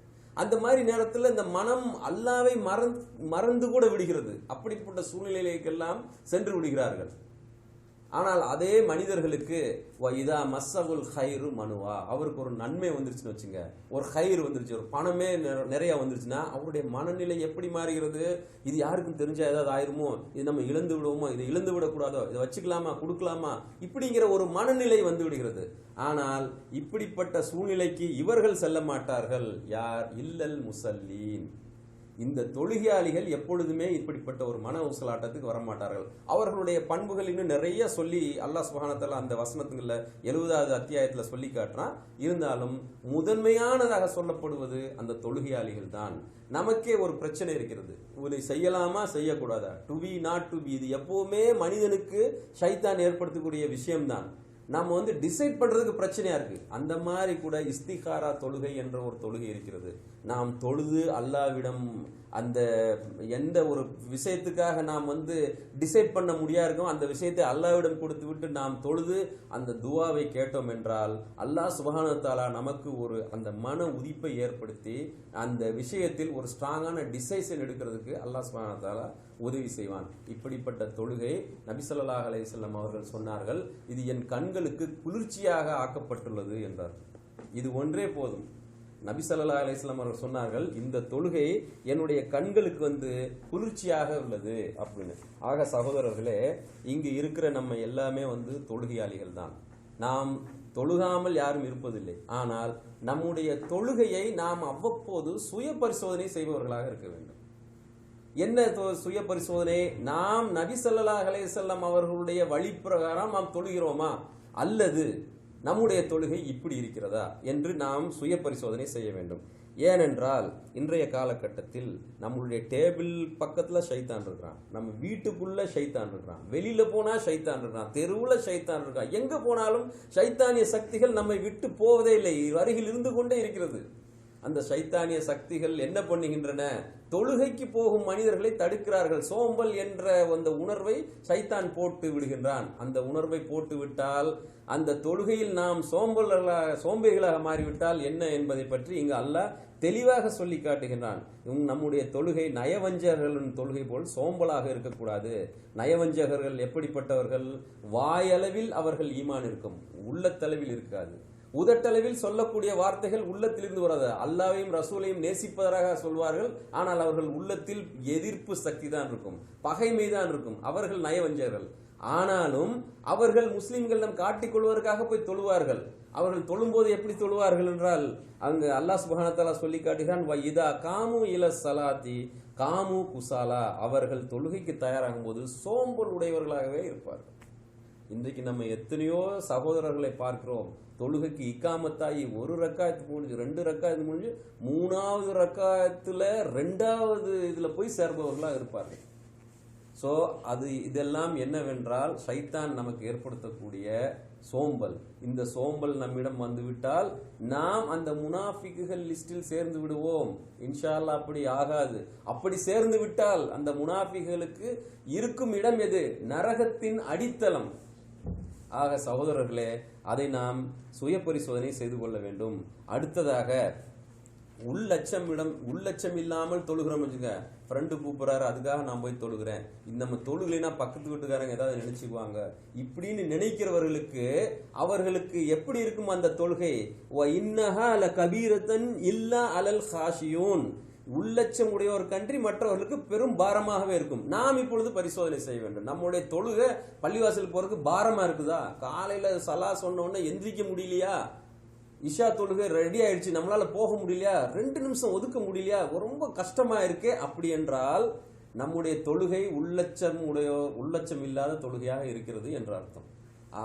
அந்த மாதிரி நேரத்தில் இந்த மனம் அல்லாவை மறந்து கூட விடுகிறது. அப்படிப்பட்ட சூழ்நிலைகளுக்கெல்லாம் சென்று விடுகிறார்கள். ஆனால் அதே மனிதர்களுக்கு இதா மஸ்ஸகுல் ஹைரு மனுவா, அவருக்கு ஒரு நன்மை வந்துருச்சுன்னு வச்சுங்க, ஒரு ஹைர் வந்துருச்சு, ஒரு பணமே நிறைய வந்துருச்சுன்னா அவருடைய மனநிலை எப்படி மாறுகிறது? இது யாருக்கும் தெரிஞ்சா ஏதாவது ஆயிருமோ, இது நம்ம இழந்து விடுவோமோ, இதை இழந்து விடக்கூடாதோ, இதை வச்சுக்கலாமா கொடுக்கலாமா, இப்படிங்கிற ஒரு மனநிலை வந்து விடுகிறது. ஆனால் இப்படிப்பட்ட சூழ்நிலைக்கு இவர்கள் செல்ல மாட்டார்கள். யார்? இல்லல் முசல்லீன், இந்த தொழுகையாளிகள் எப்பொழுதுமே இப்படிப்பட்ட ஒரு மன ஊசலாட்டத்துக்கு வரமாட்டார்கள். அவர்களுடைய பண்புகள் இன்னும் நிறைய சொல்லி அல்லாஹ் சுப்ஹானஹு வ தஆலா அந்த வசனத்துக்குள்ள 70வது அத்தியாயத்தில் சொல்லி காட்டுறான். இருந்தாலும் முதன்மையானதாக சொல்லப்படுவது அந்த தொழுகையாளிகள் தான். நமக்கே ஒரு பிரச்சனை இருக்கிறது, இதை செய்யலாமா செய்யக்கூடாதா, to be not to be, இது எப்பவுமே மனிதனுக்கு ஷைத்தான் ஏற்படுத்தக்கூடிய விஷயம்தான். நாம டிசைட் பண்றதுக்கு பிரச்சனையா இருக்கு. அந்த மாதிரி கூட இஸ்திகாரா தொழுகை என்ற ஒரு தொழுகை இருக்கிறது. நாம் தொழுது அல்லாஹ்விடம் அந்த எந்த ஒரு விஷயத்துக்காக நாம் டிசைட் பண்ண முடியா இருக்கோம், அந்த விஷயத்தை அல்லாஹ்விடம் கொடுத்து விட்டு நாம் தொழுது அந்த துவாவை கேட்டோம் என்றால் அல்லாஹ் சுப்ஹானஹு வ தஆலா நமக்கு ஒரு அந்த மன உதிப்பை ஏற்படுத்தி அந்த விஷயத்தில் ஒரு ஸ்ட்ராங்கான டிசைஷன் எடுக்கிறதுக்கு அல்லாஹ் சுப்ஹானஹு வ தஆலா உதவி செய்வான். இப்படிப்பட்ட தொழுகை நபி ஸல்லல்லாஹு அலைஹி வஸல்லம் அவர்கள் சொன்னார்கள், இது என் கண்களுக்கு குளிர்ச்சியாக ஆக்கப்பட்டுள்ளது என்றார். இது ஒன்றே போதும். நபி ஸல்லல்லாஹு அலைஹி வஸல்லம் அவர்கள் சொன்னார்கள், இந்த தொழுகை என்னுடைய கண்களுக்கு குளிர்ச்சியாக உள்ளது அப்படின்னு. ஆக சகோதரர்களே, இங்கு இருக்கிற நம்ம எல்லாமே தொழுகையாளிகள் தான். நாம் தொழுகாமல் யாரும் இருப்பதில்லை. ஆனால் நம்முடைய தொழுகையை நாம் அவ்வப்போது சுய பரிசோதனை செய்பவர்களாக இருக்க வேண்டும். என்ன சுய பரிசோதனை? நாம் நபி ஸல்லல்லாஹு அலைஹி வஸல்லம் அவர்களுடைய வழிப்பிரகாரம் நாம் தொழுகிறோமா, அல்லது நம்முடைய தொழுகை இப்படி இருக்கிறதா என்று நாம் சுய பரிசோதனை செய்ய வேண்டும். ஏனென்றால் இன்றைய காலகட்டத்தில் நம்மளுடைய டேபிள் பக்கத்துல ஷைத்தான் இருக்கிறான், நம்ம வீட்டுக்குள்ள ஷைத்தான் இருக்கிறான், வெளியில போனா ஷைத்தான் இருக்கிறான், தெருவுல ஷைத்தான் இருக்கான், எங்க போனாலும் ஷைத்தானிய சக்திகள் நம்மை விட்டு போவதே இல்லை, அருகில் இருந்து கொண்டே இருக்கிறது. அந்த ஷைத்தானிய சக்திகள் என்ன பண்ணுகின்றன? தொழுகைக்கு போகும் மனிதர்களை தடுக்கிறார்கள். சோம்பல் என்ற அந்த உணர்வை ஷைத்தான் போட்டு விடுகின்றான். அந்த உணர்வை போட்டு விட்டால் அந்த தொழுகையில் நாம் சோம்பேறிகளாக மாறிவிட்டால் என்ன என்பதை பற்றி இங்கு அல்லாஹ் தெளிவாக சொல்லி காட்டுகின்றான். நம்முடைய தொழுகை நயவஞ்சகர்களின் தொழுகை போல் சோம்பலாக இருக்கக்கூடாது. நயவஞ்சகர்கள் எப்படிப்பட்டவர்கள்? வாயளவில் அவர்கள் ஈமான் இருக்கும், உள்ளத்தளவில் இருக்காது. உதட்டளவில் சொல்லக்கூடிய வார்த்தைகள் உள்ளத்திலிருந்து வராது. அல்லாஹ்வையும் ரசூலையும் நேசிப்பதாக சொல்வார்கள், ஆனால் அவர்கள் உள்ளத்தில் எதிர்ப்பு சக்தி தான் இருக்கும், பகைமை தான் இருக்கும். அவர்கள் நயவஞ்சகர்கள். ஆனாலும் அவர்கள் முஸ்லிம்களிடம் காட்டிக் கொள்வதற்காக போய் தொழுவார்கள். அவர்கள் தொழும்போது எப்படி தொழுவார்கள் என்றால், அங்கு அல்லாஹ் சுப்ஹானஹு வ தஆலா சொல்லி காட்டுகிறான், வைதா காமு இல ஸலாத்தி காமு குசாலா, அவர்கள் தொழுகைக்கு தயாராகும் போது சோம்பல் உடையவர்களாகவே இருப்பார்கள். இன்றைக்கு நம்ம எத்தனையோ சகோதரர்களை பார்க்கிறோம், தொழுகைக்கு இக்காமத்தாயி ஒரு ரக்காயத்து முடிஞ்சு 2 ரக்காயத்து முடிஞ்சு 3வது ரக்காயத்துல 2வது இதுல போய் சேர்பவர்களா இருப்பார்கள். ஸோ இதெல்லாம் என்னவென்றால் ஷைத்தான் நமக்கு ஏற்படுத்தக்கூடிய சோம்பல். இந்த சோம்பல் நம்மிடம் வந்துவிட்டால் நாம் அந்த முனாஃபிக்குகள் லிஸ்டில் சேர்ந்து விடுவோம். இன்ஷா அல்லாஹ் அப்படி ஆகாது. அப்படி சேர்ந்து விட்டால் அந்த முனாஃபிக்குகளுக்கு இருக்கும் இடம் எது? நரகத்தின் அடித்தளம். ஆக சகோதரர்களே, அதை நாம் சுய பரிசோதனை செய்து கொள்ள வேண்டும். அடுத்ததாக உள்ளச்சம் இல்லாமல் தொழுகிறோம் வச்சுக்க, ஃப்ரெண்டு கூப்பிடுறாரு அதுக்காக நான் போய் தொழுகிறேன், நம்ம தொழுகலைன்னா பக்கத்து வீட்டுக்காரங்க ஏதாவது நினைச்சுக்குவாங்க இப்படின்னு நினைக்கிறவர்களுக்கு அவர்களுக்கு எப்படி இருக்கும் அந்த தொழுகை? இன்னஹா லகபீரத்தன் இல்லா அலல் காஷியூன். உள்ளச்சம் உடையோர் கன்றி மற்றவர்களுக்கு பெரும் பாரமாகவே இருக்கும். நாம் இப்பொழுது பரிசோதனை செய்ய வேண்டும். நம்முடைய தொழுகை பள்ளிவாசல் போறதுக்கு பாரமா இருக்குதா? காலையில சலா சொன்ன உடனே எந்திரிக்க முடியலையா? இஷா தொழுகை ரெடி ஆயிடுச்சு, நம்மளால போக முடியலையா? 2 நிமிஷம் ஒதுக்க முடியலையா? ரொம்ப கஷ்டமா இருக்கே. அப்படி என்றால் நம்முடைய தொழுகை உள்ளச்சம் இல்லாத தொழுகையாக இருக்கிறது என்ற அர்த்தம்.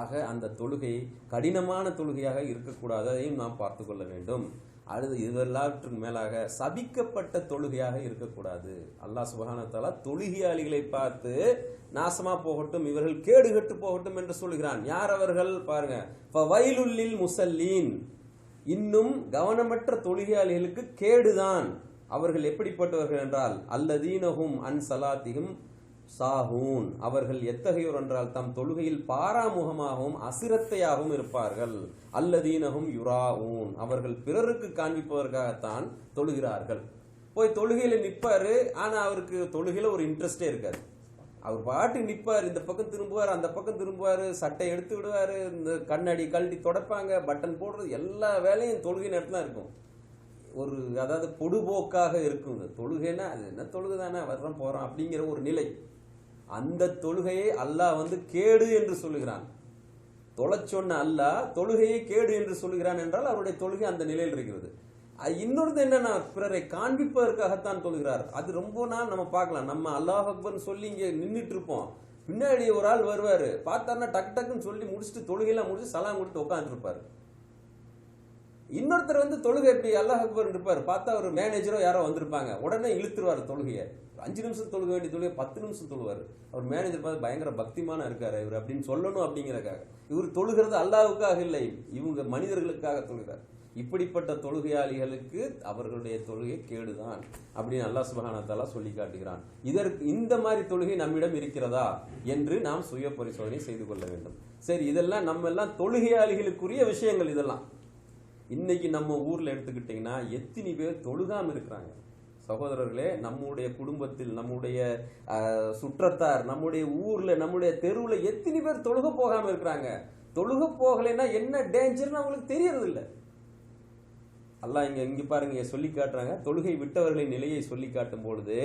ஆக அந்த தொழுகை கடினமான தொழுகையாக இருக்கக்கூடாது, அதையும் நாம் பார்த்து கொள்ள வேண்டும். அடுத்து இதெல்லாவற்றுக்கு மேலாக சபிக்கப்பட்ட தொழுகையாக இருக்கக்கூடாது. அல்லாஹ் சுப்ஹானஹு வ தஆலா தொழுகையாளிகளை பார்த்து நாசமா போகட்டும், இவர்கள் கேடுகட்டு போகட்டும் என்று சொல்கிறான். யார் அவர்கள்? பாருங்க, ஃபவைலுல் லில் முஸல்லீன். இன்னும் கவனமற்ற தொழுகையாளிகளுக்கு கேடுதான். அவர்கள் எப்படிப்பட்டவர்கள் என்றால் அல்லதீனஹும் அன் ஸலாத்திஹிம் சாஹூன். அவர்கள் எத்தகையோர் என்றால் தம் தொழுகையில் பாராமுகமாகவும் அசிரத்தையாகவும் இருப்பார்கள். அல்லதீனஹும் யுராஊன். அவர்கள் பிறருக்கு காண்பிப்பதற்காகத்தான் தொழுகிறார்கள். போய் தொழுகையில நிற்பாரு, ஆனா அவருக்கு தொழுகையில ஒரு இன்ட்ரெஸ்டே இருக்காது. அவர் பாட்டு நிற்பார், இந்த பக்கம் திரும்புவார், அந்த பக்கம் திரும்புவார், சட்டை எடுத்து விடுவாரு, இந்த கண்ணாடி கழட்டி தொடப்பாங்க, பட்டன் போடுறது, எல்லா வேலையும் தொழுகை நேரத்துல இருக்கும். ஒரு அதாவது பொடுபோக்காக இருக்கும். தொழுகைன்னா அது என்ன தொழுகை தானே, வர்றோம் போறோம் அப்படிங்கிற ஒரு நிலை. அந்த தொழுகையை அல்லாஹ் கேடு என்று சொல்லுகிறான். தொலைச்சொன்ன அல்லாஹ் தொழுகையை கேடு என்று சொல்லுகிறான் என்றால் அவருடைய தொழுகை அந்த நிலையில் இருக்கிறது. இன்னொரு என்னன்னா, பிறரை காண்பிப்பதற்காகத்தான் தொழுகிறார். அது ரொம்ப நாள் நம்ம பார்க்கலாம். நம்ம அல்லாஹ் அக்பர்னு சொல்லி இங்க நின்றுட்டு இருப்போம், பின்னாடி ஒரு ஆள் வருவாரு, பார்த்தாருன்னா டக்கு டக்குன்னு சொல்லி முடிச்சுட்டு தொழுகையெல்லாம் முடிச்சு சலாம் கொடுத்து உட்காந்துட்டு இருப்பாரு. இன்னொருத்தர் தொழுகை எப்படி அல்லாஹ் அக்பர் இருப்பார், பார்த்தா ஒரு மேனேஜரோ யாரோ வந்திருப்பாங்க, உடனே இழுத்துருவார் தொழுகையை. 5 நிமிஷம் தொழுக வேண்டிய தொழுகை 10 நிமிஷம் தொழுவார். அவர் மேனேஜர் பார்த்து பயங்கர பக்திமான இருக்காரு இவர் அப்படின்னு சொல்லணும் அப்படிங்கிறக்காக. இவர் தொழுகிறது அல்லாஹ்வுக்காக இல்லை, இவங்க மனிதர்களுக்காக தொழுகிறார். இப்படிப்பட்ட தொழுகையாளிகளுக்கு அவர்களுடைய தொழுகை கேடுதான் அப்படின்னு அல்லாஹ் சுப்ஹானஹு வ தஆலா சொல்லி காட்டுகிறான். இந்த மாதிரி தொழுகை நம்மிடம் இருக்கிறதா என்று நாம் சுய பரிசோதனை செய்து கொள்ள வேண்டும். சரி, இதெல்லாம் நம்ம எல்லாம் தொழுகையாளிகளுக்குரிய விஷயங்கள். இதெல்லாம் இன்னைக்கு நம்ம ஊர்ல எடுத்துக்கிட்டீங்கன்னா எத்தனை பேர் தொழுகாம இருக்கிறாங்க சகோதரர்களே. நம்முடைய குடும்பத்தில், நம்முடைய சுற்றத்தார், நம்முடைய ஊர்ல, நம்முடைய தெருவுல எத்தனை பேர் தொழுக போகாம இருக்கிறாங்க. தொழுக போகலைன்னா என்ன டேஞ்சர்னு அவங்களுக்கு தெரியறது இல்லை. அல்லாஹ் இங்க பாருங்க சொல்லி காட்டுறாங்க. தொழுகை விட்டவர்களின் நிலையை சொல்லி காட்டும் பொழுது,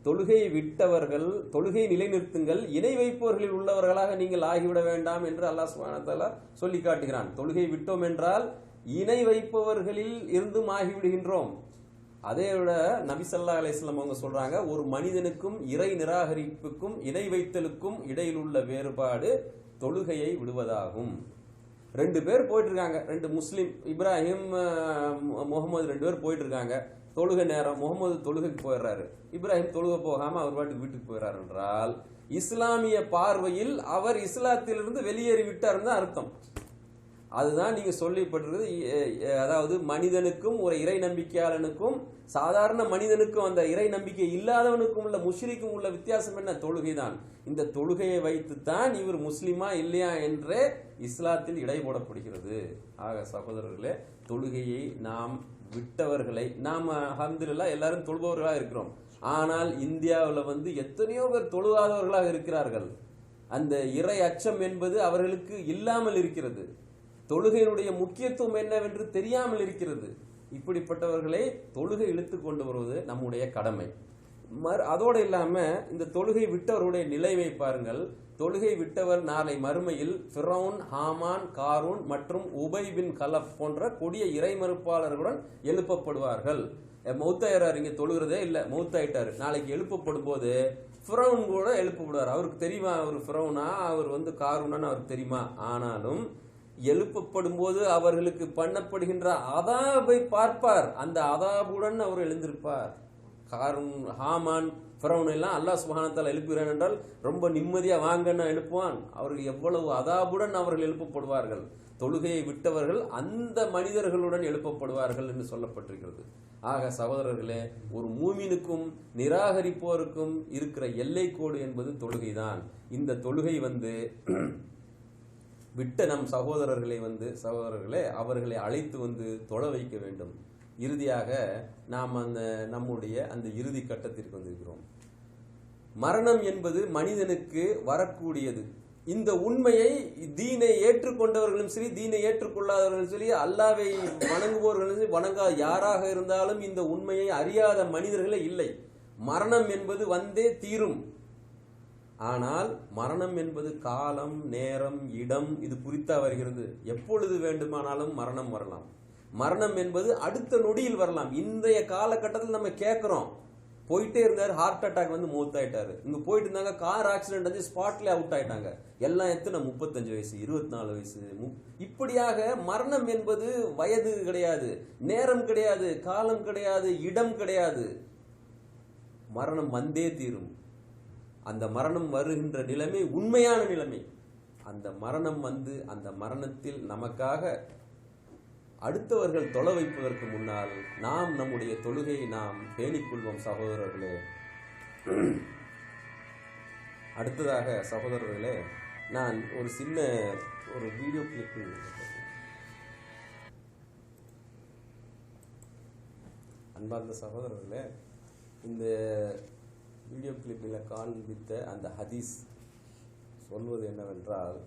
தொழுகையை விட்டவர்கள் தொழுகை நிலைநிறுத்துங்கள், இணை வைப்பவர்களில் உள்ளவர்களாக நீங்கள் ஆகிவிட வேண்டாம் என்று அல்லாஹ் சுப்ஹானஹு வ தஆலா சொல்லி காட்டுகிறான். தொழுகை விட்டோம் என்றால் இணை வைப்பவர்களில் இருந்தும் ஆகிவிடுகின்றோம். அதே விட நபி ஸல்லல்லாஹு அலைஹி வஸல்லம் அவங்க சொல்றாங்க, ஒரு மனிதனுக்கும் இறை நிராகரிப்புக்கும் இணை வைத்தலுக்கும் இடையில் உள்ள வேறுபாடு தொழுகையை விடுவதாகும். 2 பேர் போயிட்டு இருக்காங்க, 2 முஸ்லிம், இப்ராஹிம் முகமது 2 பேர் போயிட்டு இருக்காங்க. தொழுகை நேரம், முகமது தொழுகைக்கு போயிடுறாரு, இப்ராஹிம் தொழுகை போகாம அவர் பாட்டுக்கு வீட்டுக்கு போயிடுறாரு என்றால் இஸ்லாமிய பார்வையில் அவர் இஸ்லாத்திலிருந்து வெளியேறி விட்டார் தான் அர்த்தம். அதுதான் நீங்க சொல்லப்பட்டிருக்கிறது. அதாவது மனிதனுக்கும் ஒரு இறை நம்பிக்கையாளனுக்கும் சாதாரண மனிதனுக்கும் அந்த இறை நம்பிக்கை இல்லாதவனுக்கும் உள்ள முஷ்ரிக்கும் உள்ள வித்தியாசம் என்ன? தொழுகைதான். இந்த தொழுகையை வைத்துத்தான் இவர் முஸ்லிமா இல்லையா என்றே இஸ்லாத்தில் இடை போடப்படுகிறது. ஆக சகோதரர்களே, தொழுகையை நாம் விட்டவர்களை நாம் அல்ஹம்துலில்லாஹ் எல்லாரும் தொழுபவர்களாக இருக்கிறோம். ஆனால் இந்தியாவில் எத்தனையோ பேர் தொழுகாதவர்களாக இருக்கிறார்கள். அந்த இறை அச்சம் என்பது அவர்களுக்கு இல்லாமல் இருக்கிறது. தொழுகையினுடைய முக்கியத்துவம் என்னவென்று தெரியாமல் இருக்கிறது. இப்படிப்பட்டவர்களை தொழுகை இழுத்து கொண்டு வருவது நம்முடைய கடமை. அதோடு இல்லாம இந்த தொழுகை விட்டவருடைய நிலைமை பாருங்கள். தொழுகை விட்டவர் நாளை மறுமையில் ஃபிரௌன், ஹாமான், காரூன் மற்றும் உபை பின் கலப் போன்ற கொடிய இறை மறுப்பாளர்களுடன் எழுப்பப்படுவார்கள். மௌத்தாயிராரு, இங்க தொழுகிறதே இல்லை, மௌத்தாயிட்டாரு. நாளைக்கு எழுப்பப்படும் போது ஃபிரௌன் கூட எழுப்பப்படுவார். அவருக்கு தெரியுமா அவர் ஃபிரௌனா, அவர் காரூனான்னு அவருக்கு தெரியுமா? ஆனாலும் எழுப்பப்படும் போது அவர்களுக்கு பண்ணப்படுகின்ற அதாபை பார்ப்பார். அந்த அதாபுடன் அவர் எழுந்திருப்பார். காரூன், ஹாமான், ஃபிரௌன் எல்லாம் அல்லாஹ் சுப்ஹானஹு வ தஆலா எழுப்புகிறான் என்றால் ரொம்ப நிம்மதியா வாங்கன்னா எழுப்புவான். அவர்கள் எவ்வளவு அதாபுடன் அவர்கள் எழுப்பப்படுவார்கள். தொழுகையை விட்டவர்கள் அந்த மனிதர்களுடன் எழுப்பப்படுவார்கள் என்று சொல்லப்பட்டிருக்கிறது. ஆக சகோதரர்களே, ஒரு மூமினுக்கும் நிராகரிப்போருக்கும் இருக்கிற எல்லை கோடு என்பது தொழுகைதான். இந்த தொழுகை விட்ட நம் சகோதரர்களே அவர்களை அழைத்து தொழ வைக்க வேண்டும். இறுதியாக நாம் நம்முடைய அந்த இறுதி கட்டத்திற்கு வந்திருக்கிறோம். மரணம் என்பது மனிதனுக்கு வரக்கூடியது. இந்த உண்மையை தீனை ஏற்றுக்கொண்டவர்களும் சரி, தீனை ஏற்றுக்கொள்ளாதவர்களும் சரி, அல்லாவை வணங்குபவர்களும் சரி, வணங்காத யாராக இருந்தாலும் இந்த உண்மையை அறியாத மனிதர்களே இல்லை. மரணம் என்பது வந்தே தீரும். ஆனால் மரணம் என்பது காலம், நேரம், இடம் இது குறித்தா வருகிறது. எப்பொழுது வேண்டுமானாலும் மரணம் வரலாம். மரணம் என்பது அடுத்த நொடியில் வரலாம். இன்றைய காலகட்டத்தில் நம்ம கேட்கிறோம், போயிட்டே இருந்தாரு, ஹார்ட் அட்டாக் மூத்தாயிட்டாரு. இங்க போயிட்டு இருந்தாங்க, கார் ஆக்சிடென்ட் வந்து ஸ்பாட்ல அவுட் ஆயிட்டாங்க. எல்லாம் எத்தனை 35 வயசு, 24 வயசு. இப்படியாக மரணம் என்பது வயது கிடையாது, நேரம் கிடையாது, காலம் கிடையாது, இடம் கிடையாது. மரணம் வந்தே தீரும். அந்த மரணம் வருகின்ற நிலைமை உண்மையான நிலைமை. அந்த மரணம் அந்த மரணத்தில் நமக்காக அடுத்தவர்கள் தொழ வைப்பதற்கு முன்னால் நாம் நம்முடைய தொழுகையை நாம் பேணிக்கொள்வோம் சகோதரர்களே. அடுத்ததாக சகோதரர்களே, நான் ஒரு சின்ன வீடியோ கிளிப். அன்பார்ந்த சகோதரர்களே, இந்த வீடியோ கிளிப்பில் காண்பித்த அந்த ஹதீஸ் சொல்வது என்னவென்றால்,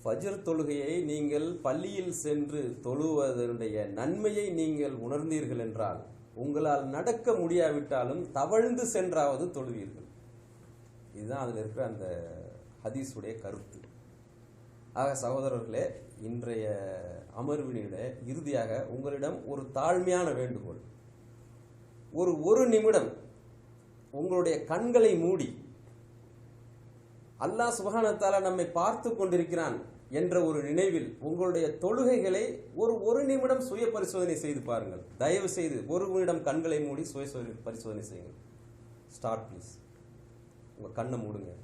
ஃபஜ்ர் தொழுகையை நீங்கள் பள்ளியில் சென்று தொழுவதனுடைய நன்மையை நீங்கள் உணர்ந்தீர்கள் என்றால் உங்களால் நடக்க முடியாவிட்டாலும் தவழ்ந்து சென்றாவது தொழுவீர்கள். இதுதான் அதில் இருக்கிற அந்த ஹதீஸுடைய கருத்து. ஆக சகோதரர்களே, இன்றைய அமர்வினுடைய இறுதியாக உங்களிடம் ஒரு தாழ்மையான வேண்டுகோள். ஒரு நிமிடம் உங்களுடைய கண்களை மூடி அல்லாஹ் சுப்ஹானஹு வ தஆலா நம்மை பார்த்து கொண்டிருக்கிறான் என்ற ஒரு நினைவில் உங்களுடைய தொழுகைகளை ஒரு நிமிடம் சுய பரிசோதனை செய்து பாருங்கள். தயவு செய்து ஒரு நிமிடம் கண்களை மூடி சுய பரிசோதனை செய்யுங்கள். Start please. உங்க கண்ணை மூடுங்க.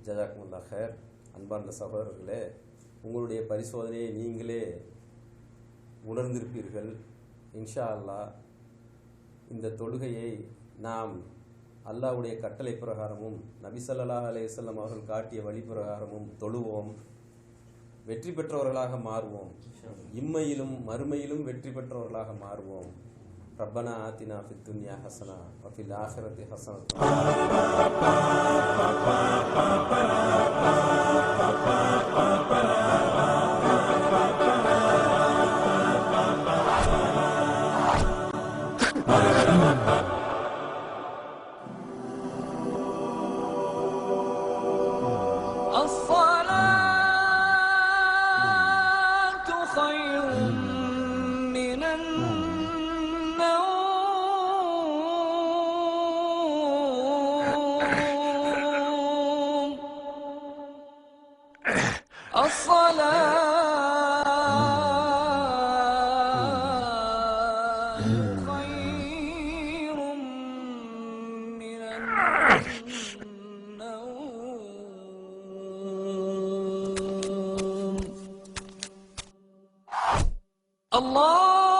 ஜஸாக்குமுல்லா ஹைர். அன்பார்ந்த சகோதரர்களே, உங்களுடைய பரிசோதனையை நீங்களே உணர்ந்திருப்பீர்கள். இன்ஷா அல்லாஹ் இந்த தொழுகையை நாம் அல்லாஹ்வுடைய கட்டளை பிரகாரமும் நபி ஸல்லல்லாஹு அலைஹி வஸல்லம் அவர்கள் காட்டிய வழி பிரகாரமும் தொழுவோம். வெற்றி பெற்றவர்களாக மாறுவோம். இம்மையிலும் மறுமையிலும் வெற்றி பெற்றவர்களாக மாறுவோம். ரப்பனா ஆத்தினா ஃபித் துன்யா ஹஸனா வ ஃபில் ஆখিরাতি ஹஸனா. Allah